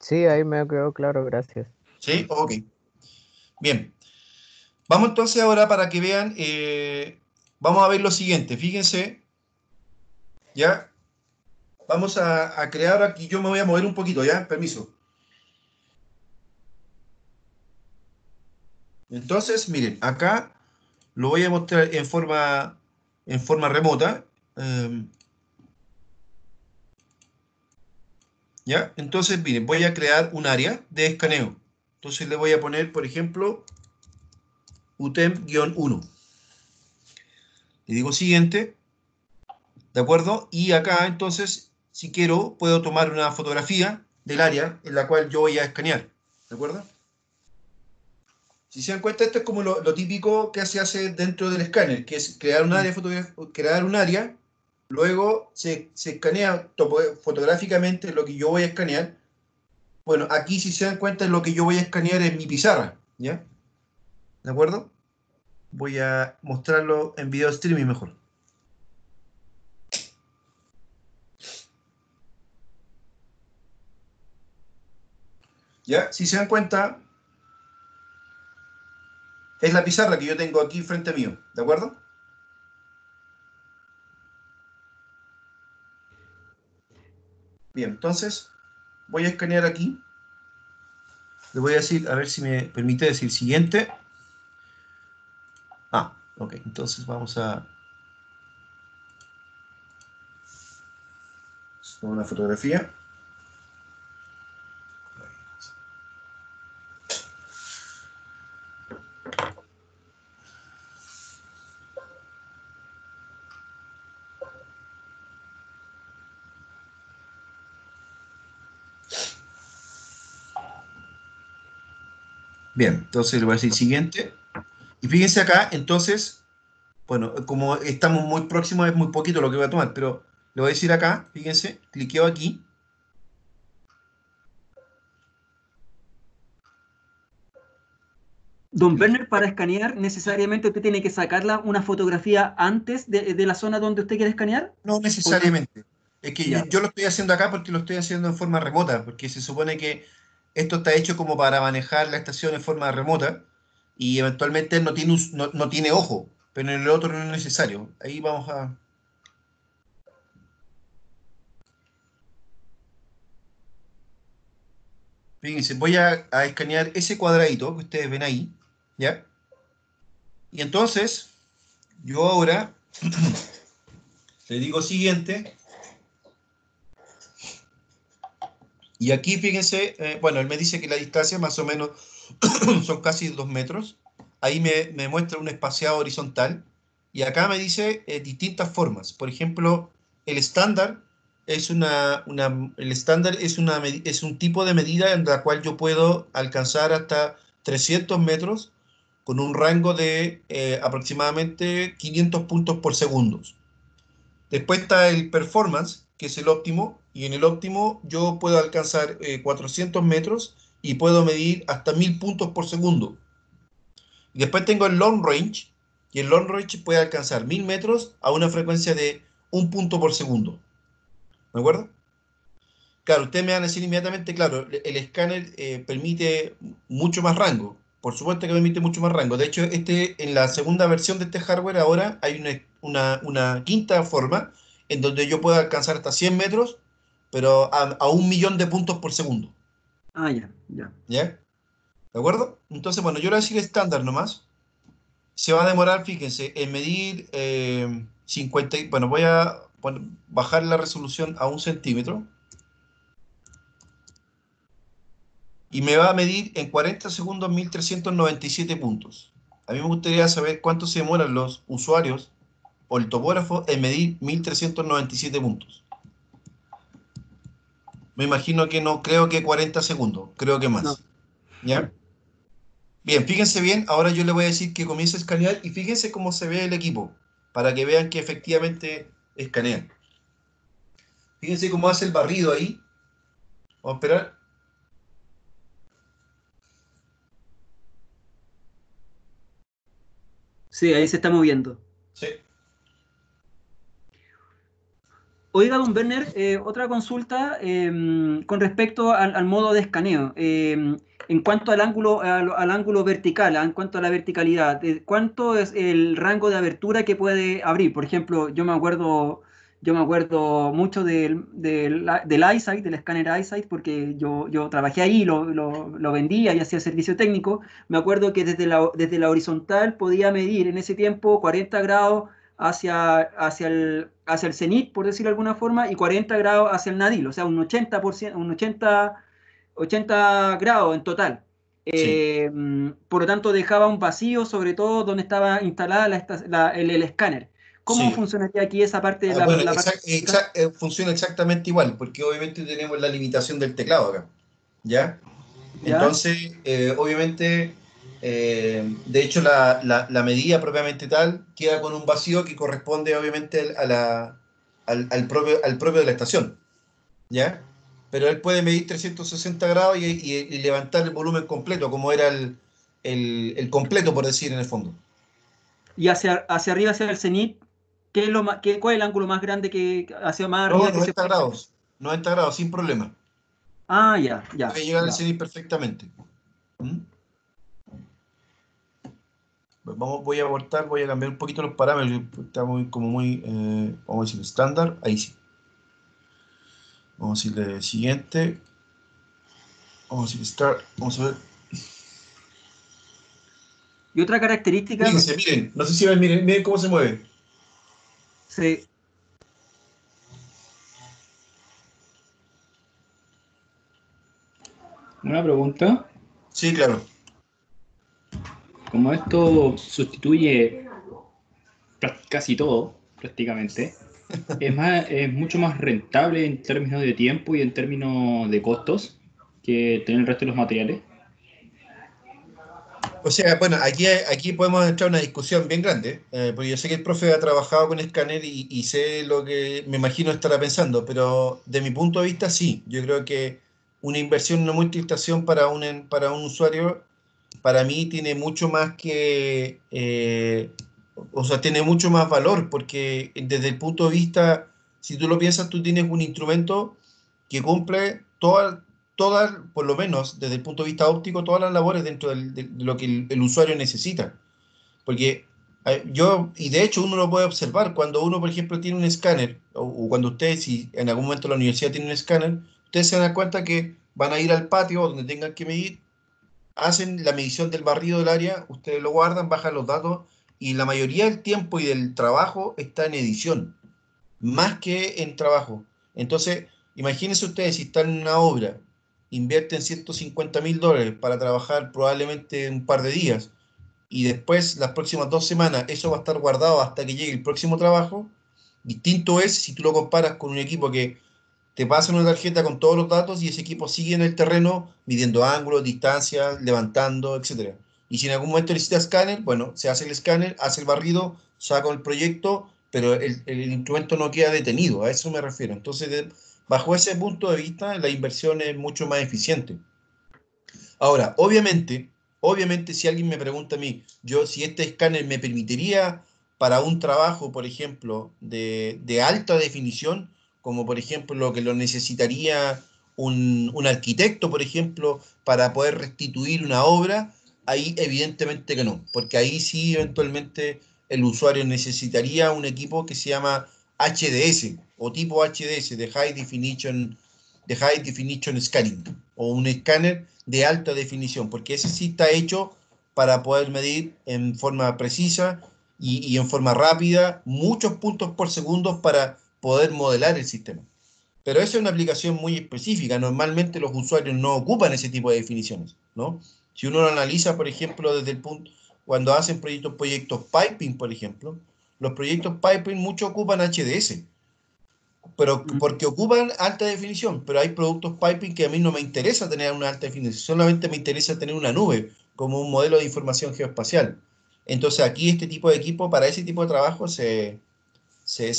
Sí, ahí me quedó claro, gracias. ¿Sí? Ok. Bien. Vamos entonces ahora para que vean, vamos a ver lo siguiente. Fíjense, ¿ya? Vamos a crear aquí, yo me voy a mover un poquito, ¿ya? Permiso. Entonces, miren, acá lo voy a mostrar en forma remota. ¿Ya? Entonces, miren, voy a crear un área de escaneo. Entonces le voy a poner, por ejemplo, UTEM-1. Le digo siguiente, ¿de acuerdo? Y acá, entonces, si quiero, puedo tomar una fotografía del área en la cual yo voy a escanear. ¿De acuerdo? Si se dan cuenta, esto es como lo típico que se hace dentro del escáner, que es crear un área, crear un área, luego se escanea fotográficamente lo que yo voy a escanear. Bueno, aquí si se dan cuenta, lo que yo voy a escanear es mi pizarra, ¿ya? ¿De acuerdo? Voy a mostrarlo en video streaming mejor. ¿Ya? Si se dan cuenta, es la pizarra que yo tengo aquí frente mío, ¿de acuerdo? Bien, entonces voy a escanear aquí. Le voy a decir, a ver si me permite decir siguiente. Ah, ok, entonces vamos a tomar una fotografía. Bien, entonces le voy a decir siguiente. Y fíjense acá, entonces, bueno, como estamos muy próximos, es muy poquito lo que voy a tomar, pero le voy a decir acá, fíjense, cliqueo aquí. Don Werner, para escanear, necesariamente usted tiene que sacarla una fotografía antes de la zona donde usted quiere escanear. No ¿O no? necesariamente. Es que yo, Ya. yo lo estoy haciendo acá porque lo estoy haciendo en forma remota, porque se supone que esto está hecho como para manejar la estación en forma remota y eventualmente no tiene ojo, pero en el otro no es necesario. Ahí vamos a... Fíjense, voy a escanear ese cuadradito que ustedes ven ahí, ¿ya? Y entonces, yo ahora le digo siguiente Y aquí, fíjense, bueno, él me dice que la distancia más o menos son casi 2 metros. Ahí me muestra un espaciado horizontal. Y acá me dice distintas formas. Por ejemplo, el estándar el estándar es un tipo de medida en la cual yo puedo alcanzar hasta 300 metros con un rango de aproximadamente 500 puntos por segundo. Después está el performance, que es el óptimo, y en el óptimo yo puedo alcanzar 400 metros y puedo medir hasta 1000 puntos por segundo. Y después tengo el long range, y el long range puede alcanzar 1000 metros a una frecuencia de 1 punto por segundo. ¿De acuerdo? Claro, ustedes me van a decir inmediatamente, claro, el escáner permite mucho más rango. Por supuesto que permite mucho más rango. De hecho, en la segunda versión de este hardware ahora hay una quinta forma en donde yo puedo alcanzar hasta 100 metros, pero a 1 millón de puntos por segundo. Ah, ya, ya. ¿Ya? ¿De acuerdo? Entonces, bueno, yo le voy a decir estándar nomás. Se va a demorar, fíjense, en medir 50. Bueno, voy a bajar la resolución a 1 centímetro. Y me va a medir en 40 segundos 1397 puntos. A mí me gustaría saber cuánto se demoran los usuarios o el topógrafo en medir 1397 puntos. Me imagino que no, creo que 40 segundos, creo que No. más. ¿Ya? Bien, fíjense bien, ahora yo le voy a decir que comience a escanear y fíjense cómo se ve el equipo, para que vean que efectivamente escanea. Fíjense cómo hace el barrido ahí. Vamos a esperar. Sí, ahí se está moviendo. Sí. Oiga, don Werner, otra consulta con respecto al modo de escaneo. En cuanto al ángulo vertical, en cuanto a la verticalidad, ¿cuánto es el rango de abertura que puede abrir? Por ejemplo, yo me acuerdo mucho del EyeSight, del escáner EyeSight, porque yo trabajé ahí, lo vendía y hacía servicio técnico. Me acuerdo que desde la horizontal podía medir en ese tiempo 40 grados hacia el cenit, por decirlo de alguna forma, y 40 grados hacia el nadil, o sea, un 80%, 80 grados en total. Sí. Por lo tanto, dejaba un vacío, sobre todo donde estaba instalada el escáner. ¿Cómo Sí. funcionaría aquí esa parte de Bueno, la parte vertical? funciona exactamente igual, porque obviamente tenemos la limitación del teclado acá. ¿Ya? ¿Ya? Entonces, obviamente, de hecho, la medida propiamente tal queda con un vacío que corresponde, obviamente, al propio de la estación, ¿ya? Pero él puede medir 360 grados y levantar el volumen completo, como era el completo, por decir, en el fondo. Y hacia arriba, hacia el cenit, ¿cuál es el ángulo más grande hacia más No, arriba que se 90 puede? grados, 90 grados, sin problema. Ah, ya, ya, Puede llegar al ya. cenit perfectamente. ¿Mm? Pues voy a abortar, voy a cambiar un poquito los parámetros, está vamos a decir, estándar, ahí sí. Vamos a decirle siguiente, vamos a decir start, vamos a ver. Y otra característica, Fíjense, miren, no sé si ven, miren cómo se mueve. se, Una pregunta, Sí, claro. como esto sustituye casi todo, prácticamente, es mucho más rentable en términos de tiempo y en términos de costos que tener el resto de los materiales. O sea, bueno, aquí podemos entrar en una discusión bien grande, porque yo sé que el profe ha trabajado con escáner y sé lo que me imagino estará pensando, pero de mi punto de vista sí, yo creo que una inversión en una multiestación para un usuario, para mí tiene mucho más o sea, tiene mucho más valor, porque desde el punto de vista, si tú lo piensas, tú tienes un instrumento que cumple por lo menos desde el punto de vista óptico, todas las labores dentro de lo que el usuario necesita. Porque y de hecho uno lo puede observar, cuando uno, por ejemplo, tiene un escáner, o cuando ustedes, si en algún momento la universidad tiene un escáner, ustedes se dan cuenta que van a ir al patio donde tengan que medir, hacen la medición del barrido del área, ustedes lo guardan, bajan los datos, y la mayoría del tiempo y del trabajo está en edición más que en trabajo. Entonces, imagínense ustedes si están en una obra invierten $150.000 para trabajar probablemente un par de días, y después las próximas 2 semanas eso va a estar guardado hasta que llegue el próximo trabajo, distinto es si tú lo comparas con un equipo que te pasa una tarjeta con todos los datos y ese equipo sigue en el terreno midiendo ángulos, distancias, levantando, etcétera. Y si en algún momento necesita escáner, bueno, se hace el escáner, hace el barrido, saca el proyecto, pero el instrumento no queda detenido, a eso me refiero. Entonces, bajo ese punto de vista, la inversión es mucho más eficiente. Ahora, obviamente, si alguien me pregunta a mí, yo si este escáner me permitiría para un trabajo, por ejemplo, de alta definición, como por ejemplo lo que lo necesitaría un arquitecto, por ejemplo, para poder restituir una obra, ahí evidentemente que no, porque ahí sí eventualmente el usuario necesitaría un equipo que se llama HDS o tipo HDS, de High Definition Scanning, o un escáner de alta definición, porque ese sí está hecho para poder medir en forma precisa y en forma rápida muchos puntos por segundo para poder modelar el sistema. Pero esa es una aplicación muy específica. Normalmente los usuarios no ocupan ese tipo de definiciones, ¿no? Si uno lo analiza, por ejemplo, desde el punto, cuando hacen proyectos piping, por ejemplo, los proyectos piping muchos ocupan HDS, pero porque ocupan alta definición, pero hay productos piping que a mí no me interesa tener una alta definición, solamente me interesa tener una nube como un modelo de información geoespacial. Entonces aquí este tipo de equipo, para ese tipo de trabajo, se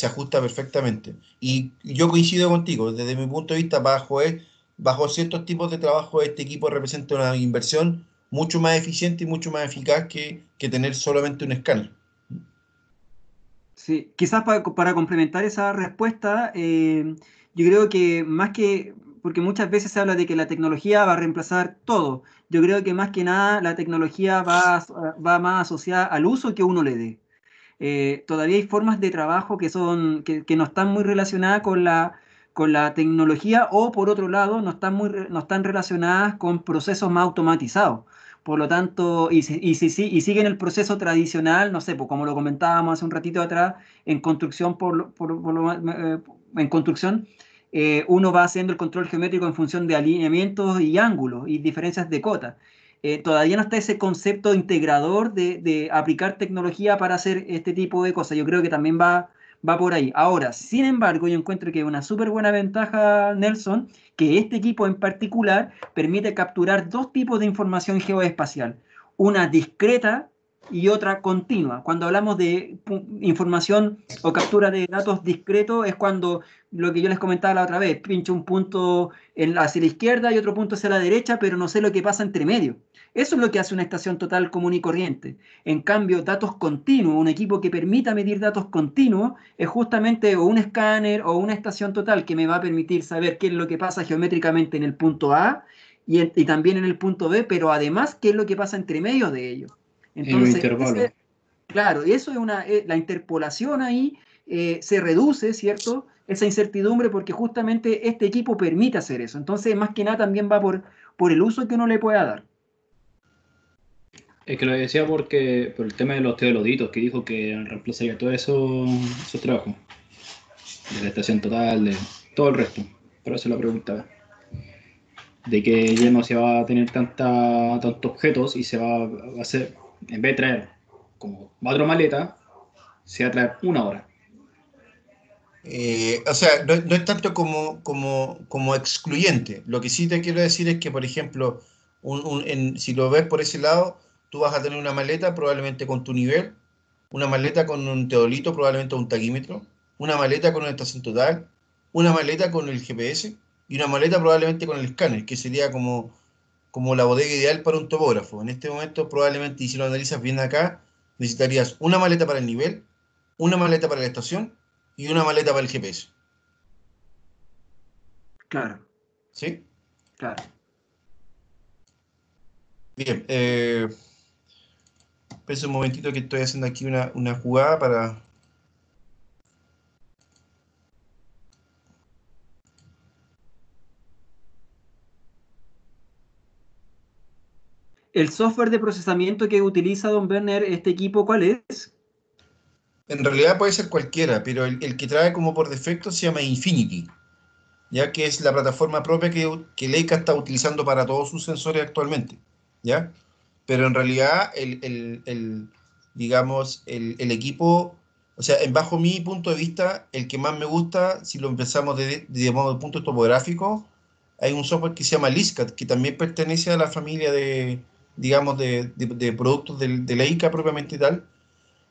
ajusta perfectamente. Y yo coincido contigo, desde mi punto de vista, bajo ciertos tipos de trabajo, este equipo representa una inversión mucho más eficiente y mucho más eficaz que tener solamente un escáner. Sí, quizás para complementar esa respuesta, yo creo que más que, porque muchas veces se habla de que la tecnología va a reemplazar todo, yo creo que más que nada la tecnología va más asociada al uso que uno le dé. Todavía hay formas de trabajo que no están muy relacionadas con la tecnología o por otro lado no están relacionadas con procesos más automatizados. Por lo tanto, y siguen el proceso tradicional, no sé, pues como lo comentábamos hace un ratito atrás, en construcción, en construcción, uno va haciendo el control geométrico en función de alineamientos y ángulos y diferencias de cota. Todavía no está ese concepto integrador de aplicar tecnología para hacer este tipo de cosas. Yo creo que también va por ahí. Ahora, sin embargo, yo encuentro que es una súper buena ventaja, Nelson, que este equipo en particular permite capturar dos tipos de información geoespacial. Una discreta y otra continua. Cuando hablamos de información o captura de datos discretos es cuando lo que yo les comentaba la otra vez, pincho un punto hacia la izquierda y otro punto hacia la derecha, pero no sé lo que pasa entre medio. Eso es lo que hace una estación total común y corriente. En cambio, datos continuos, un equipo que permita medir datos continuos, es justamente o un escáner o una estación total que me va a permitir saber qué es lo que pasa geométricamente en el punto A y también en el punto B, pero además qué es lo que pasa entre medio de ellos. En un Entonces, intervalo. claro, y eso es la interpolación ahí se reduce, ¿cierto? Esa incertidumbre porque justamente este equipo permite hacer eso. Entonces, más que nada también va por el uso que uno le pueda dar. Es que lo decía porque por el tema de los teodolitos, que dijo que reemplazaría todo eso, esos trabajos. De la estación total, de todo el resto. Por eso la preguntaba. De que ya no se va a tener tantos objetos y se va a hacer, en vez de traer como 4 maletas, se va a traer una hora. O sea, no es tanto como excluyente. Lo que sí te quiero decir es que, por ejemplo, si lo ves por ese lado, tú vas a tener una maleta probablemente con tu nivel, una maleta con un teodolito, probablemente un taquímetro, una maleta con una estación total, una maleta con el GPS y una maleta probablemente con el escáner, que sería como la bodega ideal para un topógrafo. En este momento, probablemente, y si lo analizas bien acá, necesitarías una maleta para el nivel, una maleta para la estación y una maleta para el GPS. Claro, ¿Sí? claro. Bien. Espera un momentito que estoy haciendo aquí una jugada para... El software de procesamiento que utiliza Don Werner, este equipo, ¿cuál es? En realidad puede ser cualquiera, pero el que trae como por defecto se llama Infinity. ya que es la plataforma propia que Leica está utilizando para todos sus sensores actualmente, ¿ya? Pero en realidad digamos, el equipo, o sea, bajo mi punto de vista, el que más me gusta, si lo empezamos digamos, de punto topográfico, hay un software que se llama Liscat, que también pertenece a la familia digamos, de productos de Leica propiamente tal,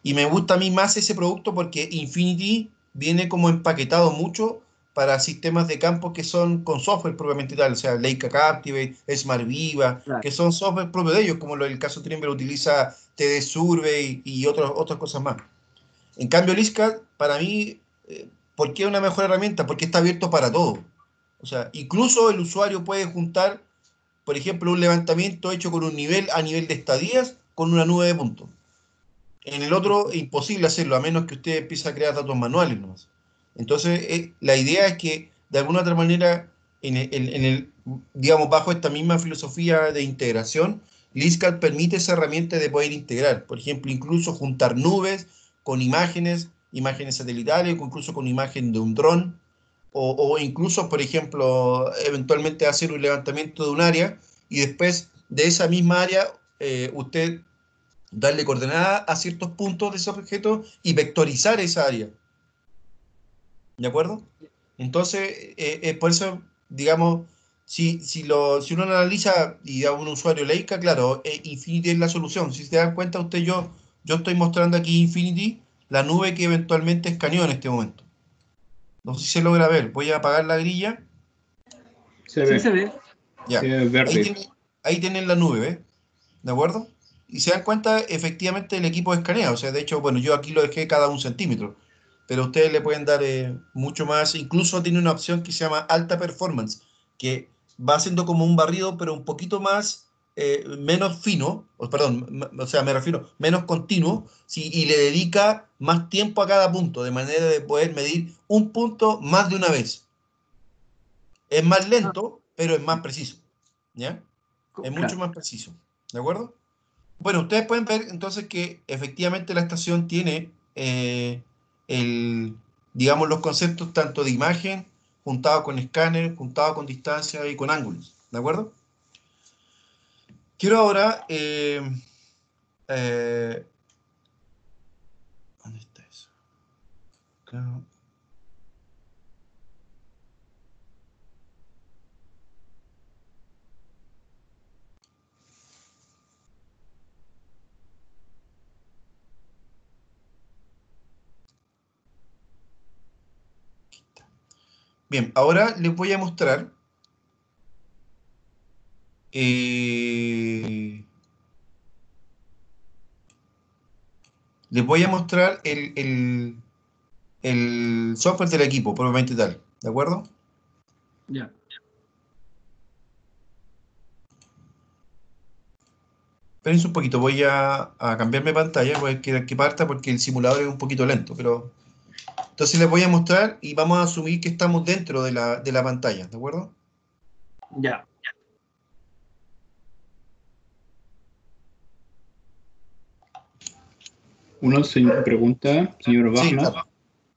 y me gusta a mí más ese producto porque Infinity viene como empaquetado mucho para sistemas de campo que son con software propiamente tal, o sea, Leica Captivate, Smart Viva, Claro. que son software propio de ellos, como el caso Trimble utiliza TD Survey y otras cosas más. En cambio, Liscat, para mí, ¿por qué es una mejor herramienta? Porque está abierto para todo. O sea, incluso el usuario puede juntar, por ejemplo, un levantamiento hecho con un nivel a nivel de estadías con una nube de puntos. En el otro, imposible hacerlo, a menos que usted empiece a crear datos manuales nomás. Entonces, la idea es que, de alguna otra manera, digamos, bajo esta misma filosofía de integración, Liscat permite esa herramienta de poder integrar. Por ejemplo, incluso juntar nubes con imágenes satelitales, o incluso con imagen de un dron, o incluso, por ejemplo, eventualmente hacer un levantamiento de un área y después de esa misma área, usted darle coordenadas a ciertos puntos de ese objeto y vectorizar esa área. ¿De acuerdo? Entonces, por eso, digamos, si uno analiza y da un usuario Leica, claro, Infinity es la solución. Si se dan cuenta usted, yo estoy mostrando aquí Infinity, la nube que eventualmente escaneó en este momento. No sé si se logra ver. Voy a apagar la grilla. Se Sí ve, se ve. Ya. se ve verde. Ahí tienen la nube, ¿ves? ¿De acuerdo? Y se dan cuenta, efectivamente, el equipo escanea. O sea, de hecho, bueno, yo aquí lo dejé cada 1 centímetro, pero ustedes le pueden dar mucho más. Incluso tiene una opción que se llama alta performance, que va haciendo como un barrido, pero un poquito más, menos fino, o, perdón, o sea, me refiero, menos continuo, ¿sí? Y le dedica más tiempo a cada punto, de manera de poder medir un punto más de una vez. Es más Ah, lento, pero es más preciso. ¿Ya? Es mucho claro. más preciso. ¿De acuerdo? Bueno, ustedes pueden ver entonces que efectivamente la estación tiene digamos, los conceptos tanto de imagen, juntado con escáner, juntado con distancia y con ángulos. ¿De acuerdo? Quiero ahora... eh, ¿dónde está eso? Acá. Bien, ahora les voy a mostrar... les voy a mostrar el software del equipo, propiamente tal. ¿De acuerdo? Ya. Espérense un poquito, voy a cambiarme pantalla, voy a que parta porque el simulador es un poquito lento, pero... Entonces les voy a mostrar y vamos a asumir que estamos dentro de la pantalla, ¿de acuerdo? Ya. Uno se pregunta, señor Sí, Bachmann, claro.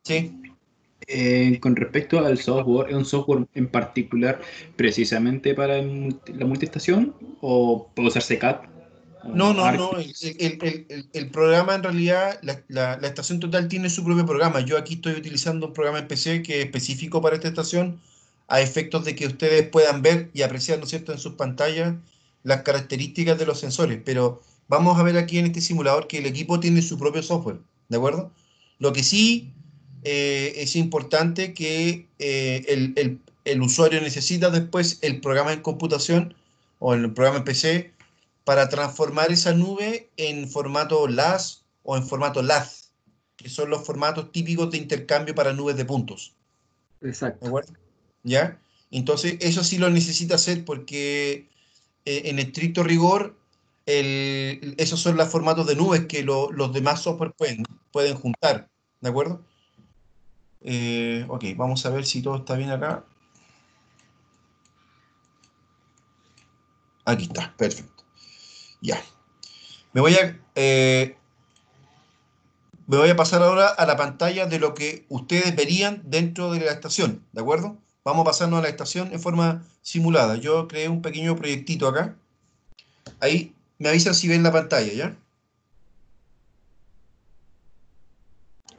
Sí. con respecto al software, ¿es un software en particular precisamente para la multiestación o puede usarse CAD No, o no, no. ArcGIS? El programa en realidad, la estación total tiene su propio programa. Yo aquí estoy utilizando un programa en PC que es específico para esta estación, a efectos de que ustedes puedan ver y apreciar, ¿no es cierto?, en sus pantallas las características de los sensores. Pero vamos a ver aquí en este simulador que el equipo tiene su propio software, ¿de acuerdo? Lo que sí es importante que el usuario necesita después el programa en computación o el programa en PC para transformar esa nube en formato LAS o en formato LAZ, que son los formatos típicos de intercambio para nubes de puntos. ¿De Exacto. acuerdo? ¿Ya? Entonces, eso sí lo necesita hacer porque en estricto rigor, esos son los formatos de nubes que los demás software pueden juntar. ¿De acuerdo? Ok, vamos a ver si todo está bien acá. Aquí está, perfecto. Ya. Me voy a, eh, Me voy a pasar ahora a la pantalla de lo que ustedes verían dentro de la estación, ¿de acuerdo? vamos a pasarnos a la estación en forma simulada. Yo creé un pequeño proyectito acá. Ahí me avisan si ven la pantalla, ¿ya?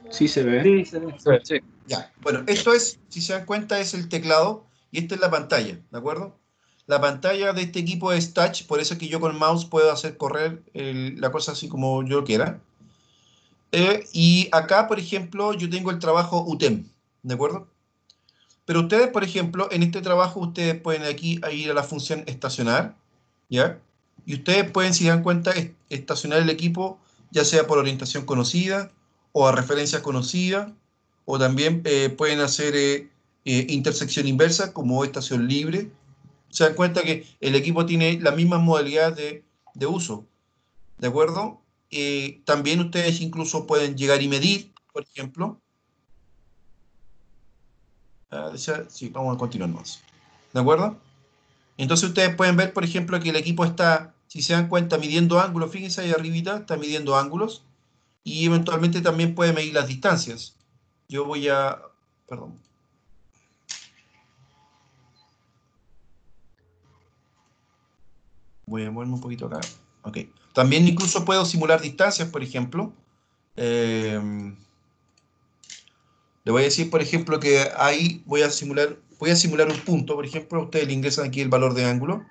Sí se ve. Sí, se ve. Sí. Ya. Bueno, esto es, si se dan cuenta, es el teclado y esta es la pantalla, ¿de acuerdo? La pantalla de este equipo es touch, por eso es que yo con mouse puedo hacer correr la cosa así como yo quiera. Y acá, por ejemplo, yo tengo el trabajo UTEM, ¿de acuerdo? Pero ustedes, por ejemplo, en este trabajo, ustedes pueden aquí ir a la función estacionar, ¿ya? Y ustedes pueden, si dan cuenta, estacionar el equipo, ya sea por orientación conocida o a referencia conocida, o también pueden hacer intersección inversa como estación libre. Se dan cuenta que el equipo tiene las mismas modalidades de uso, ¿de acuerdo? También ustedes incluso pueden llegar y medir, por ejemplo. Sí, vamos a continuar más. ¿De acuerdo? Entonces ustedes pueden ver, por ejemplo, que el equipo está, si se dan cuenta, midiendo ángulos. Fíjense ahí arribita, está midiendo ángulos. Y eventualmente también puede medir las distancias. Yo voy a... Perdón. Voy a moverme un poquito acá. Ok. También incluso puedo simular distancias, por ejemplo. Le voy a decir, por ejemplo, que ahí voy a simular un punto. Por ejemplo, ustedes le ingresan aquí el valor de ángulo.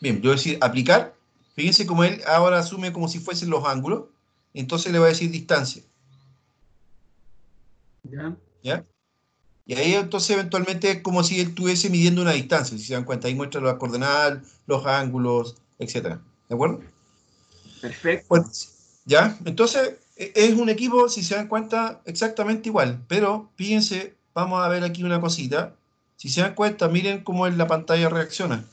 Bien, yo voy a decir aplicar. Fíjense cómo él ahora asume como si fuesen los ángulos. Entonces le voy a decir distancia. Ya. ¿Ya? Y ahí entonces eventualmente es como si él estuviese midiendo una distancia, si se dan cuenta. Ahí muestra las coordenadas, los ángulos, etcétera. ¿De acuerdo? Bueno, Perfecto. ¿ya? Entonces es un equipo, si se dan cuenta, exactamente igual. Pero fíjense, vamos a ver aquí una cosita. Si se dan cuenta, miren cómo la pantalla reacciona.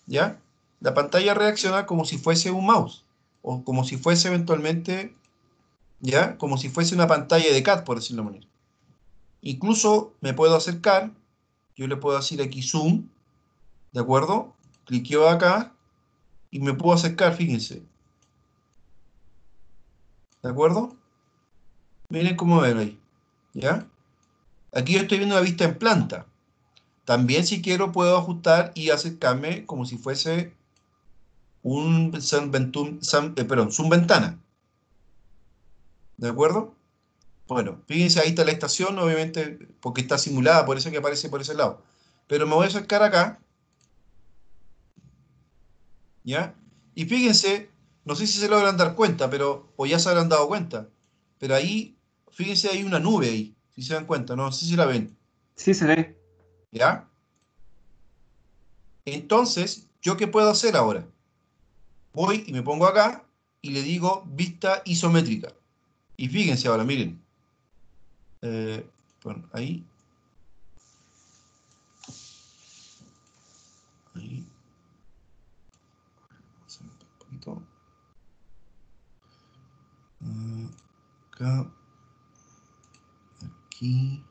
¿Ya? La pantalla reacciona como si fuese un mouse. O como si fuese eventualmente, ¿ya? Como si fuese una pantalla de CAD, por decirlo de manera. Incluso me puedo acercar, yo le puedo decir aquí zoom, ¿de acuerdo? Cliqueo acá y me puedo acercar, fíjense. ¿De acuerdo? Miren cómo ven ahí, ¿ya? Aquí yo estoy viendo la vista en planta. También si quiero puedo ajustar y acercarme como si fuese un zoom ventana. ¿De acuerdo? Bueno, fíjense, ahí está la estación, obviamente, porque está simulada, por eso que aparece por ese lado. Pero me voy a acercar acá, ¿ya? Y fíjense, no sé si se logran dar cuenta, pero, o ya se habrán dado cuenta, pero ahí, fíjense, hay una nube ahí, si se dan cuenta, no sé si la ven, Sí, se ve. ¿ya? Entonces, ¿yo qué puedo hacer ahora? Voy y me pongo acá y le digo vista isométrica. Y fíjense ahora, miren. Bueno, ahí. Ahí. Un poquito. Acá. Aquí.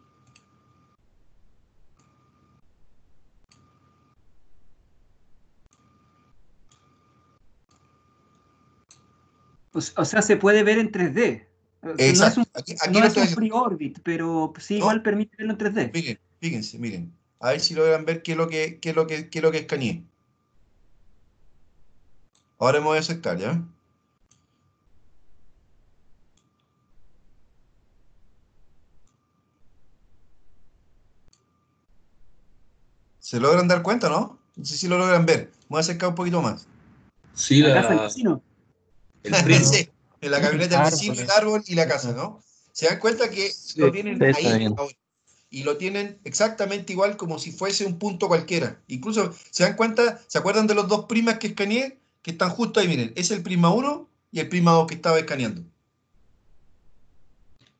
O sea, se puede ver en 3D. O sea, Exacto. Aquí no lo es estoy un haciendo. free orbit, pero sí ¿No? igual permite verlo en 3D. Miren, fíjense, miren. A ver si logran ver qué es lo que escaneé. Ahora me voy a acercar, ¿ya? ¿Se logran dar cuenta, no? No sé si lo logran ver. Me voy a acercar un poquito más. Sí, La casa del vecino. el primo. Sí, en la camioneta del vecino, el Árboles. árbol y la casa, ¿no? Se dan cuenta que lo Sí, tienen Sí, está ahí bien. ahora, y lo tienen exactamente igual como si fuese un punto cualquiera. Incluso, ¿se dan cuenta? ¿Se acuerdan de los dos primas que escaneé? Que están justo ahí, miren. Es el prisma 1 y el prisma 2 que estaba escaneando.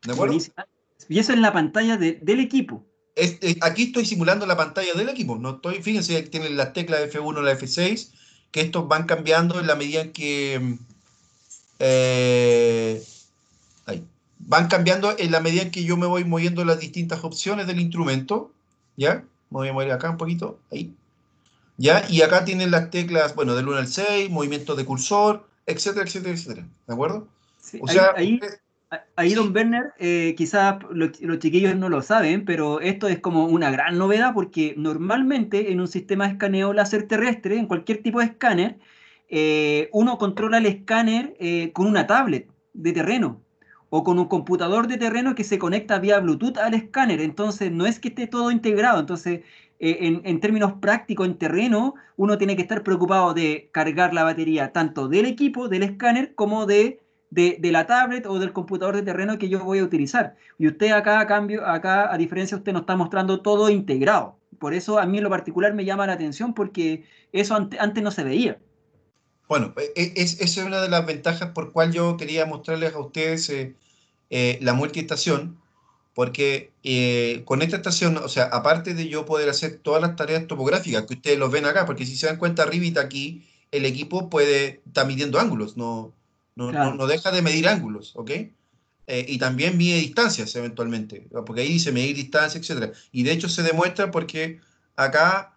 ¿De acuerdo? Buenísima. Y eso en la pantalla del equipo. Aquí estoy simulando la pantalla del equipo. No estoy, fíjense, tienen las teclas F1, la F6 que estos van cambiando en la medida en que eh, ahí, van cambiando en la medida en que yo me voy moviendo las distintas opciones del instrumento, ¿ya? Me voy a mover acá un poquito, ahí, ¿ya? Y acá tienen las teclas, bueno, del 1 al 6, movimientos de cursor, etcétera, etcétera, etcétera, ¿de acuerdo? Sí, O sea, ahí, don sí, Werner, quizás los chiquillos no lo saben, pero esto es como una gran novedad porque normalmente en un sistema de escaneo láser terrestre, en cualquier tipo de escáner, uno controla el escáner con una tablet de terreno o con un computador de terreno que se conecta vía Bluetooth al escáner. Entonces, no es que esté todo integrado. Entonces, en términos prácticos, en terreno, uno tiene que estar preocupado de cargar la batería tanto del equipo, del escáner, como de la tablet o del computador de terreno que yo voy a utilizar. Y usted acá, a cambio, acá, a diferencia, usted nos está mostrando todo integrado. Por eso a mí en lo particular me llama la atención porque eso antes no se veía. bueno, esa es una de las ventajas por cual yo quería mostrarles a ustedes la multiestación, porque con esta estación, o sea, aparte de yo poder hacer todas las tareas topográficas que ustedes los ven acá, porque si se dan cuenta arribita aquí, el equipo está midiendo ángulos, Claro. no deja de medir ángulos, ¿ok? Y también mide distancias eventualmente, porque ahí dice medir distancia, etcétera. Y de hecho se demuestra porque acá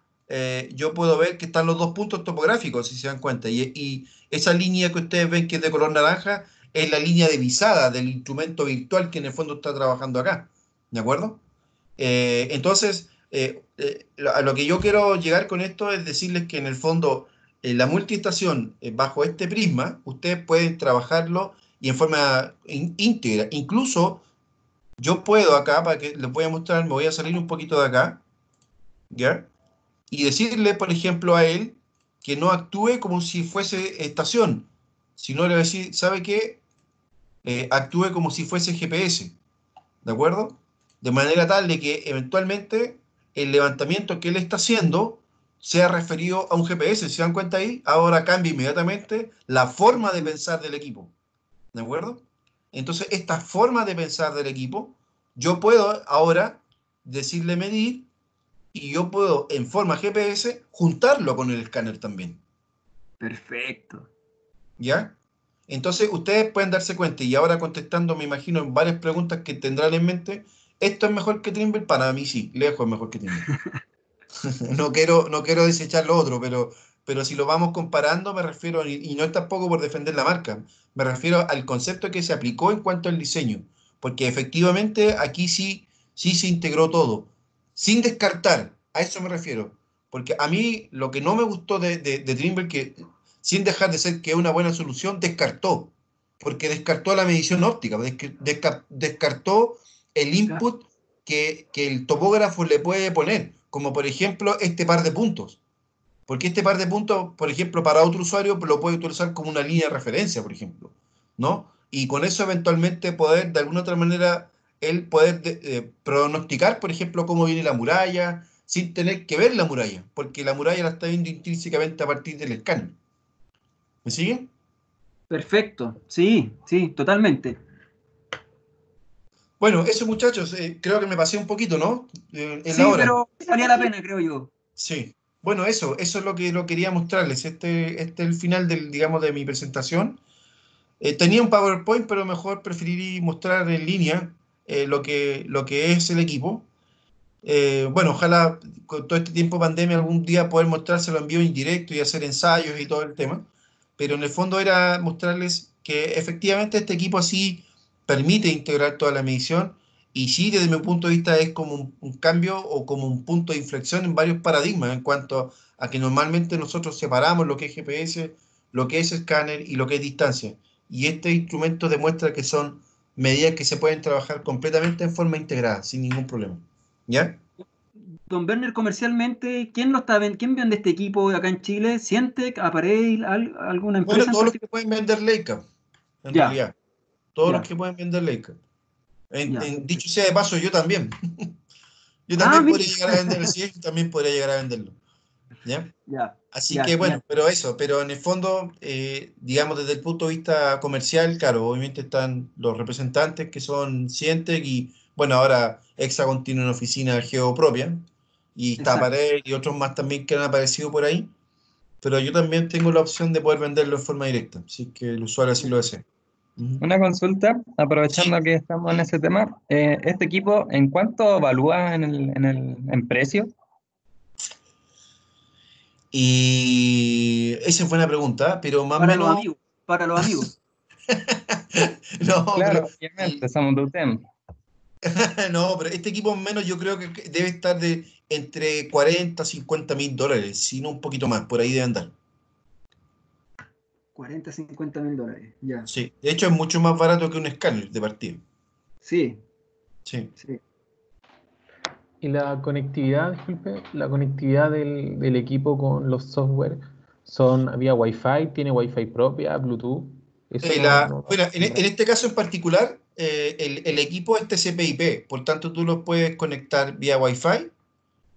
yo puedo ver que están los dos puntos topográficos, si se dan cuenta. Y esa línea que ustedes ven que es de color naranja es la línea divisada del instrumento virtual que en el fondo está trabajando acá. ¿De acuerdo? Entonces, a lo que yo quiero llegar con esto es decirles que en el fondo la multiestación bajo este prisma, ustedes pueden trabajarlo y en forma íntegra. Incluso yo puedo acá, para que les voy a mostrar, me voy a salir un poquito de acá, ¿ya? Y decirle, por ejemplo, a él que no actúe como si fuese estación, sino le voy a decir, ¿sabe qué? Actúe como si fuese GPS. ¿De acuerdo? De manera tal de que eventualmente el levantamiento que él está haciendo sea referido a un GPS. ¿Se dan cuenta ahí? Ahora cambia inmediatamente la forma de pensar del equipo. ¿De acuerdo? Entonces, esta forma de pensar del equipo, yo puedo ahora decirle medir y yo puedo en forma GPS juntarlo con el escáner también. Perfecto. ¿Ya? Entonces, ustedes pueden darse cuenta, y ahora contestando, me imagino, en varias preguntas que tendrán en mente, ¿esto es mejor que Trimble? Para mí sí, lejos es mejor que Trimble. No quiero desechar lo otro, pero si lo vamos comparando, me refiero, y no es tampoco por defender la marca, me refiero al concepto que se aplicó en cuanto al diseño, porque efectivamente aquí sí se integró todo, sin descartar, a eso me refiero, porque a mí lo que no me gustó de Trimble, que sin dejar de ser que es una buena solución, descartó, porque descartó la medición óptica, descartó el Claro. input que el topógrafo le puede poner, como por ejemplo este par de puntos. Porque este par de puntos, por ejemplo, para otro usuario lo puede utilizar como una línea de referencia, por ejemplo, ¿no? Y con eso eventualmente poder, de alguna otra manera, él poder pronosticar, por ejemplo, cómo viene la muralla, sin tener que ver la muralla, porque la muralla la está viendo intrínsecamente a partir del escáner. ¿Me siguen? Perfecto. Sí, sí, totalmente. Bueno, eso muchachos, creo que me pasé un poquito, ¿no? En la Sí, hora. pero valía la pena, creo yo. Sí. Bueno, eso es lo que quería mostrarles. Este es el final digamos, de mi presentación. Tenía un PowerPoint, pero mejor preferí mostrar en línea lo que es el equipo. Bueno, ojalá con todo este tiempo de pandemia algún día poder mostrárselo en vivo en directo y hacer ensayos y todo el tema. Pero en el fondo era mostrarles que efectivamente este equipo así permite integrar toda la medición y sí, desde mi punto de vista es como un cambio o como un punto de inflexión en varios paradigmas en cuanto a que normalmente nosotros separamos lo que es GPS, lo que es escáner y lo que es distancia. Y este instrumento demuestra que son medidas que se pueden trabajar completamente en forma integrada, sin ningún problema. ¿Ya? Don Werner, comercialmente, ¿quién vende este equipo acá en Chile? ¿Siente, Aparel, alguna Bueno, empresa en todos los que particular? pueden vender Leica, en Ya, realidad. Todos los ya, que pueden vender Leica. ya. Dicho sea de paso, yo también. Yo Ah, también mire. podría llegar a vender el CIEF, también podría llegar a venderlo. ¿Ya? Ya, Así ya, que bueno, genial. pero en el fondo, digamos desde el punto de vista comercial, claro, obviamente están los representantes que son Cientec y bueno, ahora Hexagon tiene una oficina geopropia y está Exacto. Pared y otros más también que han aparecido por ahí. pero yo también tengo la opción de poder venderlo en forma directa, así que el usuario así lo desea. Una consulta, aprovechando que estamos en ese tema. ¿Este equipo en cuánto evalúa en precio? Y esa es buena pregunta, pero más o Para los menos, amigos, para los amigos. no, pero Claro, obviamente, somos de UTEM. no, pero este equipo menos yo creo que debe estar de entre 40 a 50 mil dólares, si no un poquito más, por ahí debe andar. 40, 50 mil dólares, ya. Sí, de hecho es mucho más barato que un escáner de partida. Sí, Sí. sí. Y la conectividad, disculpe, la conectividad del equipo con los software son vía Wi-Fi, tiene Wi-Fi propia, Bluetooth. Eso Bueno, en este caso en particular, el equipo es TCP/IP, por tanto tú lo puedes conectar vía Wi-Fi.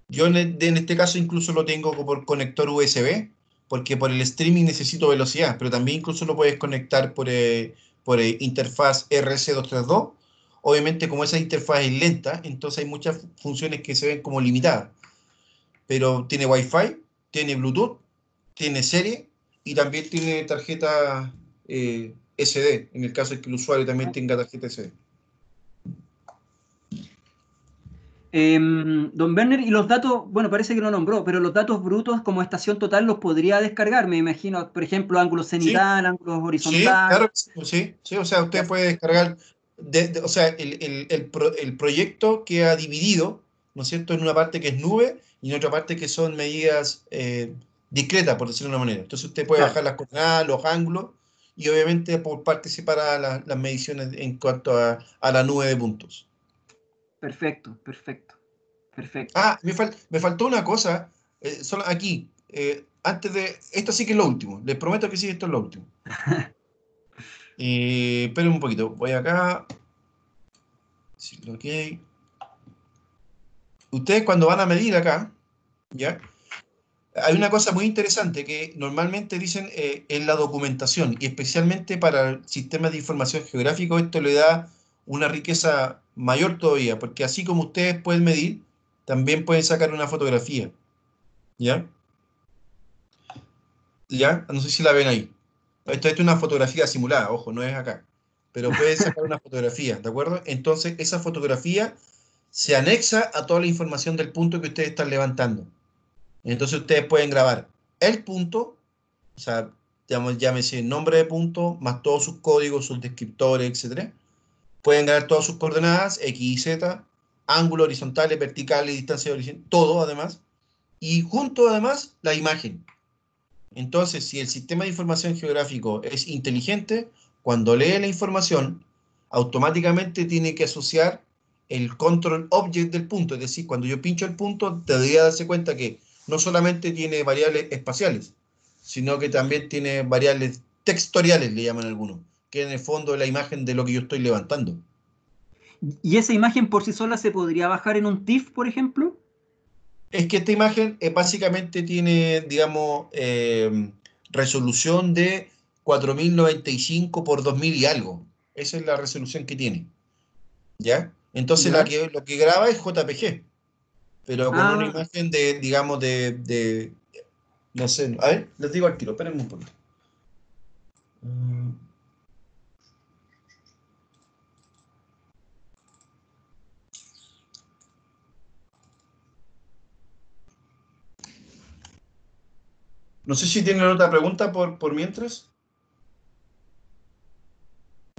Yo en este caso incluso lo tengo por conector USB, porque por el streaming necesito velocidad, pero también incluso lo puedes conectar por interfaz RS232. Obviamente como esa interfaz es lenta, entonces hay muchas funciones que se ven como limitadas, pero tiene Wi-Fi, tiene Bluetooth, tiene serie y también tiene tarjeta SD, en el caso de que el usuario también tenga tarjeta SD. Don Werner, y los datos, bueno, parece que lo nombró, pero los datos brutos como estación total los podría descargar, me imagino, por ejemplo, ángulo Sí, cenital, ángulo sí, horizontal. claro, sí, sí, o sea, usted puede descargar, o sea, el proyecto queda dividido, ¿no es cierto?, en una parte que es nube y en otra parte que son medidas discretas, por decirlo de una manera. Entonces usted puede Claro, bajar las coordenadas, los ángulos y obviamente por parte separar las mediciones en cuanto a la nube de puntos. perfecto, perfecto, perfecto. Ah, me faltó una cosa, solo aquí, antes de, esto sí que es lo último, les prometo que sí, esto es lo último. Esperen un poquito, voy acá. Sí, ok. Ustedes cuando van a medir acá, ¿ya? Hay una cosa muy interesante que normalmente dicen en la documentación, y especialmente para el sistema de información geográfico, esto le da una riqueza mayor todavía, porque así como ustedes pueden medir, también pueden sacar una fotografía, ¿ya? ¿Ya? No sé si la ven ahí. Esto es una fotografía simulada, ojo, no es acá. Pero pueden sacar una fotografía, ¿de acuerdo? Entonces, esa fotografía se anexa a toda la información del punto que ustedes están levantando. Entonces, ustedes pueden grabar el punto, o sea, digamos, llámese nombre de punto, más todos sus códigos, sus descriptores, etcétera. Pueden grabar todas sus coordenadas, X y Z, ángulos horizontales, verticales, distancia de origen, todo además. Y junto además la imagen. Entonces, si el sistema de información geográfico es inteligente, cuando lee la información, automáticamente tiene que asociar el control object del punto. Es decir, cuando yo pincho el punto, debería darse cuenta que no solamente tiene variables espaciales, sino que también tiene variables textoriales, le llaman algunos, que en el fondo es la imagen de lo que yo estoy levantando. ¿Y esa imagen por sí sola se podría bajar en un TIFF, por ejemplo? Es que esta imagen básicamente tiene, digamos, resolución de 4095 por 2000 y algo. Esa es la resolución que tiene, ¿ya? Entonces ¿Ya? lo que graba es JPG, pero con una Ah, imagen de, digamos, no sé, a ver, les digo al tiro, espérenme un poquito. Mm, No sé si tienen otra pregunta por mientras.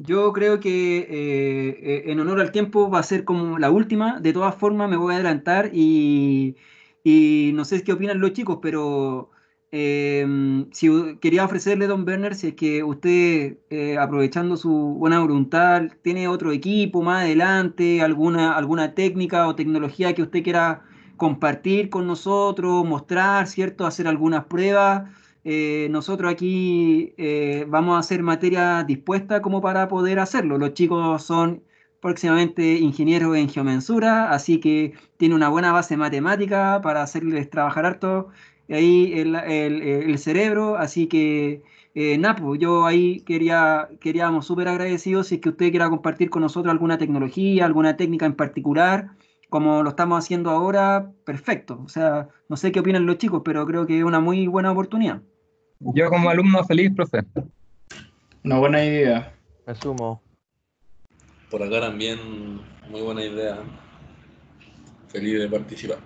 yo creo que en honor al tiempo va a ser como la última. De todas formas, me voy a adelantar y no sé qué opinan los chicos, pero quería ofrecerle, don Werner, si es que usted, aprovechando su buena voluntad, tiene otro equipo más adelante, alguna técnica o tecnología que usted quiera compartir con nosotros, mostrar, ¿cierto? Hacer algunas pruebas. Nosotros aquí vamos a hacer materia dispuesta como para poder hacerlo. Los chicos son próximamente ingenieros en geomensura, así que tiene una buena base matemática para hacerles trabajar harto ahí el cerebro. Así que, Napo, yo ahí queríamos súper agradecidos si es que usted quiera compartir con nosotros alguna tecnología, alguna técnica en particular. Como lo estamos haciendo ahora, perfecto. O sea, no sé qué opinan los chicos, pero creo que es una muy buena oportunidad. Yo como alumno feliz, profe. Una buena idea. Me sumo. Por acá también, muy buena idea. Feliz de participar.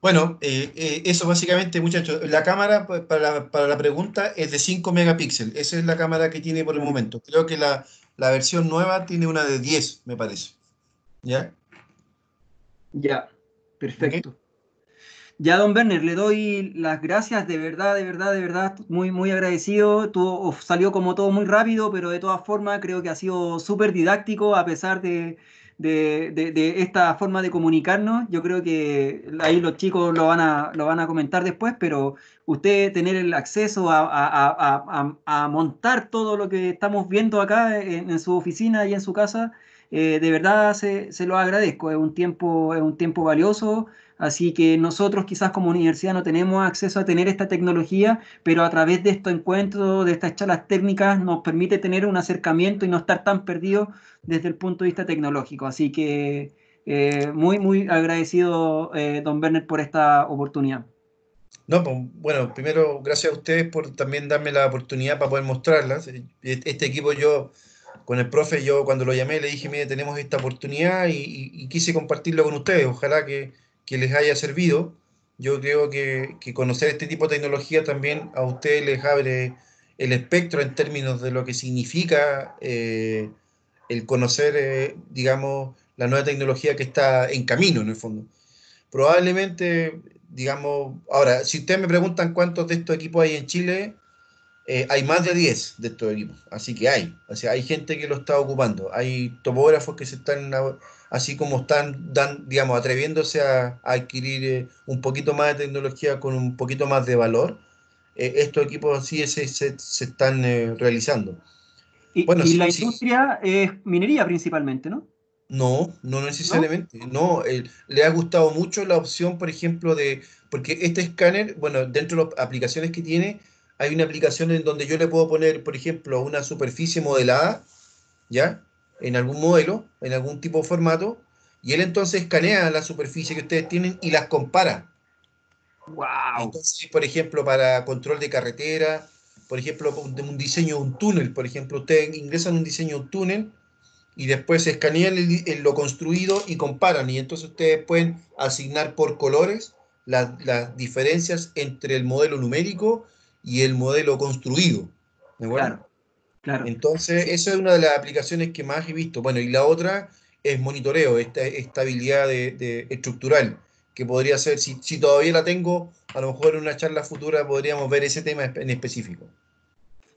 Bueno, eso básicamente, muchachos. La cámara para la pregunta es de 5 megapíxeles. Esa es la cámara que tiene por el momento. Creo que la versión nueva tiene una de 10, me parece. ¿Ya? Ya, ¿Ok? perfecto. Ya, don Werner, le doy las gracias, de verdad, de verdad, de verdad, muy, muy agradecido. Salió como todo muy rápido, pero de todas formas creo que ha sido súper didáctico a pesar de esta forma de comunicarnos. Yo creo que ahí los chicos lo van a comentar después, pero usted tener el acceso a montar todo lo que estamos viendo acá en su oficina y en su casa, de verdad se lo agradezco. Es un tiempo valioso. Así que nosotros quizás como universidad no tenemos acceso a tener esta tecnología, pero a través de estos encuentros, de estas charlas técnicas, nos permite tener un acercamiento y no estar tan perdidos desde el punto de vista tecnológico. Así que muy, muy agradecido, don Werner, por esta oportunidad. No, pues, bueno, primero, gracias a ustedes por también darme la oportunidad para poder mostrarlas. Este equipo yo, con el profe, yo cuando lo llamé le dije, mire, tenemos esta oportunidad y quise compartirlo con ustedes. Ojalá que les haya servido. Yo creo que conocer este tipo de tecnología también a ustedes les abre el espectro en términos de lo que significa el conocer, digamos, la nueva tecnología que está en camino, en el fondo. Probablemente, digamos, ahora, si ustedes me preguntan cuántos de estos equipos hay en Chile, hay más de 10 de estos equipos, así que hay, o sea, hay gente que lo está ocupando, hay topógrafos que se están, así como están, digamos, atreviéndose a adquirir un poquito más de tecnología con un poquito más de valor, estos equipos sí se están realizando. Bueno, Y sí, la sí. industria es minería principalmente, ¿no? No, no ¿No? necesariamente. No, le ha gustado mucho la opción, por ejemplo, porque este escáner, bueno, dentro de las aplicaciones que tiene, hay una aplicación en donde yo le puedo poner, por ejemplo, una superficie modelada, ¿ya? En algún modelo, en algún tipo de formato, y él entonces escanea la superficie que ustedes tienen y las compara. ¡Wow! Entonces, por ejemplo, para control de carretera, por ejemplo, un diseño de un túnel, por ejemplo, ustedes ingresan un diseño de un túnel y después escanean lo construido y comparan. Y entonces ustedes pueden asignar por colores las diferencias entre el modelo numérico y el modelo construido. ¿De acuerdo? Claro, claro. Entonces, esa es una de las aplicaciones que más he visto. Bueno, y la otra es monitoreo, esta estabilidad estructural, que podría ser, si todavía la tengo, a lo mejor en una charla futura podríamos ver ese tema en específico.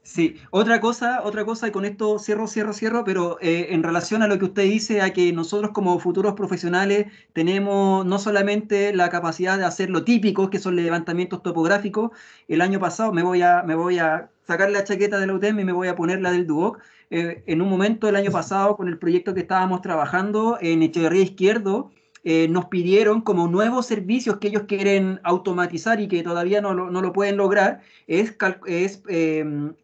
Sí, otra cosa, y con esto cierro, pero en relación a lo que usted dice, a que nosotros como futuros profesionales tenemos no solamente la capacidad de hacer lo típico, que son levantamientos topográficos. El año pasado me voy a sacar la chaqueta de la UTEM y me voy a poner la del Duoc. En un momento el año pasado, con el proyecto que estábamos trabajando en Echeverría Izquierdo, nos pidieron como nuevos servicios que ellos quieren automatizar y que todavía no lo pueden lograr,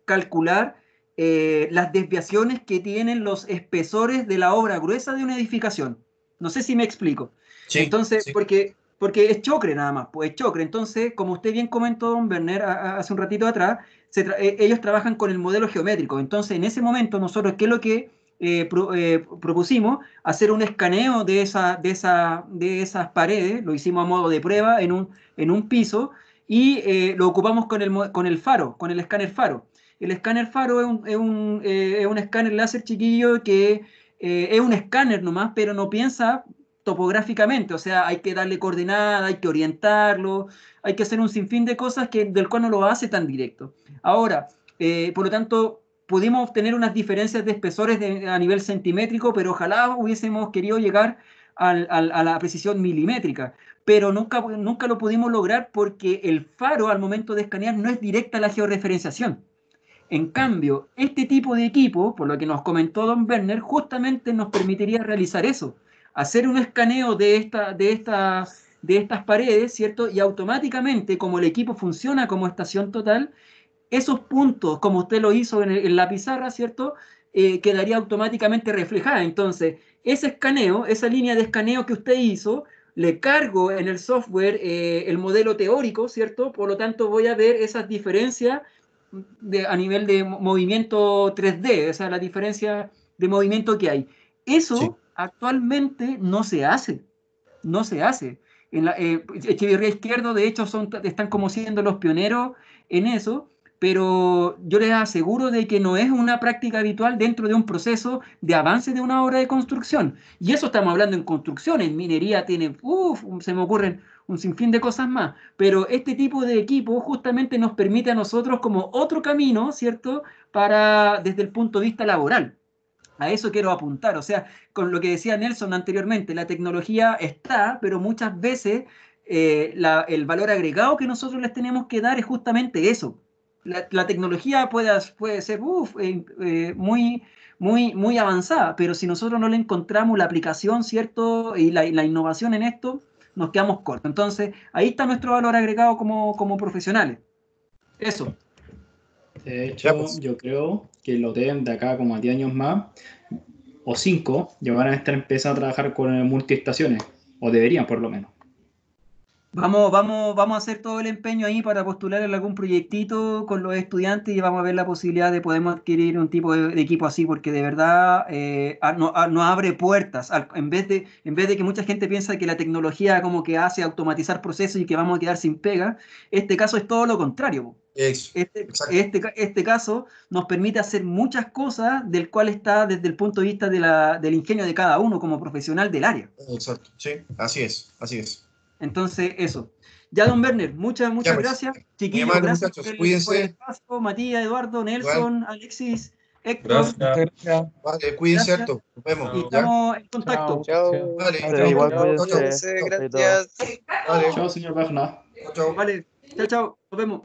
calcular las desviaciones que tienen los espesores de la obra gruesa de una edificación. No sé si me explico. Sí, Entonces, sí. porque es chocre nada más, pues es chocre. Entonces, como usted bien comentó, don Werner, hace un ratito atrás, ellos trabajan con el modelo geométrico. Entonces, en ese momento, nosotros, ¿qué es lo que propusimos? Hacer un escaneo de esas paredes, lo hicimos a modo de prueba en un piso, y lo ocupamos con el faro, con el escáner faro. El escáner faro es un escáner láser chiquillo que es un escáner nomás, pero no piensa topográficamente, o sea, hay que darle coordenada, hay que orientarlo, hay que hacer un sinfín de cosas del cual no lo hace tan directo. Ahora, por lo tanto, pudimos obtener unas diferencias de espesores a nivel centimétrico, pero ojalá hubiésemos querido llegar a la precisión milimétrica, pero nunca lo pudimos lograr porque el faro al momento de escanear no es directa la georreferenciación. En cambio, este tipo de equipo, por lo que nos comentó don Werner, justamente nos permitiría realizar eso, hacer un escaneo de estas paredes, ¿cierto? Y automáticamente, como el equipo funciona como estación total, esos puntos, como usted lo hizo en la pizarra, ¿cierto? Quedaría automáticamente reflejada. Entonces, ese escaneo, esa línea de escaneo que usted hizo, le cargo en el software el modelo teórico, ¿cierto? Por lo tanto, voy a ver esas diferencias a nivel de movimiento 3D, o sea, la diferencia de movimiento que hay. Eso Sí. actualmente no se hace, no se hace. Echeverría Izquierdo, de hecho, están como siendo los pioneros en eso, pero yo les aseguro de que no es una práctica habitual dentro de un proceso de avance de una obra de construcción. Y eso estamos hablando en construcción, en minería tiene, se me ocurren un sinfín de cosas más, pero este tipo de equipo justamente nos permite a nosotros como otro camino, ¿cierto?, desde el punto de vista laboral. A eso quiero apuntar, o sea, con lo que decía Nelson anteriormente, la tecnología está, pero muchas veces el valor agregado que nosotros les tenemos que dar es justamente eso. La tecnología puede ser muy avanzada, pero si nosotros no le encontramos la aplicación, ¿cierto? Y la innovación en esto, nos quedamos cortos. Entonces, ahí está nuestro valor agregado como profesionales. Eso. De Ya, hecho, pues. yo creo que el OTEM de acá como a 10 años más, o 5, ya van a estar empezando a trabajar con multiestaciones, o deberían por lo menos. Vamos a hacer todo el empeño ahí para postular en algún proyectito con los estudiantes y vamos a ver la posibilidad de poder adquirir un tipo de equipo así, porque de verdad nos abre puertas. En vez de que mucha gente piensa que la tecnología como que hace automatizar procesos y que vamos a quedar sin pega, este caso es todo lo contrario. Eso, exacto. Este caso nos permite hacer muchas cosas del cual está desde el punto de vista del ingenio de cada uno como profesional del área. Exacto, sí, así es, así es. Entonces, eso. Ya, don Werner, muchas Ya, pues. gracias. Muy Chiquillos, amable, gracias muchachos, por el cuídense. espacio. Matías, Eduardo, Igual, Nelson, Alexis, Héctor, Gracias. Muchas gracias. vale, cuídense gracias. harto. Nos vemos, Y Chao. ¿ya? estamos en contacto. Chao. Vale, Vale, chao, igual chao, chao, cuídense. chao. Gracias. Vale, Chao, señor Berna. chao. Vale, chao, chao. Nos vemos.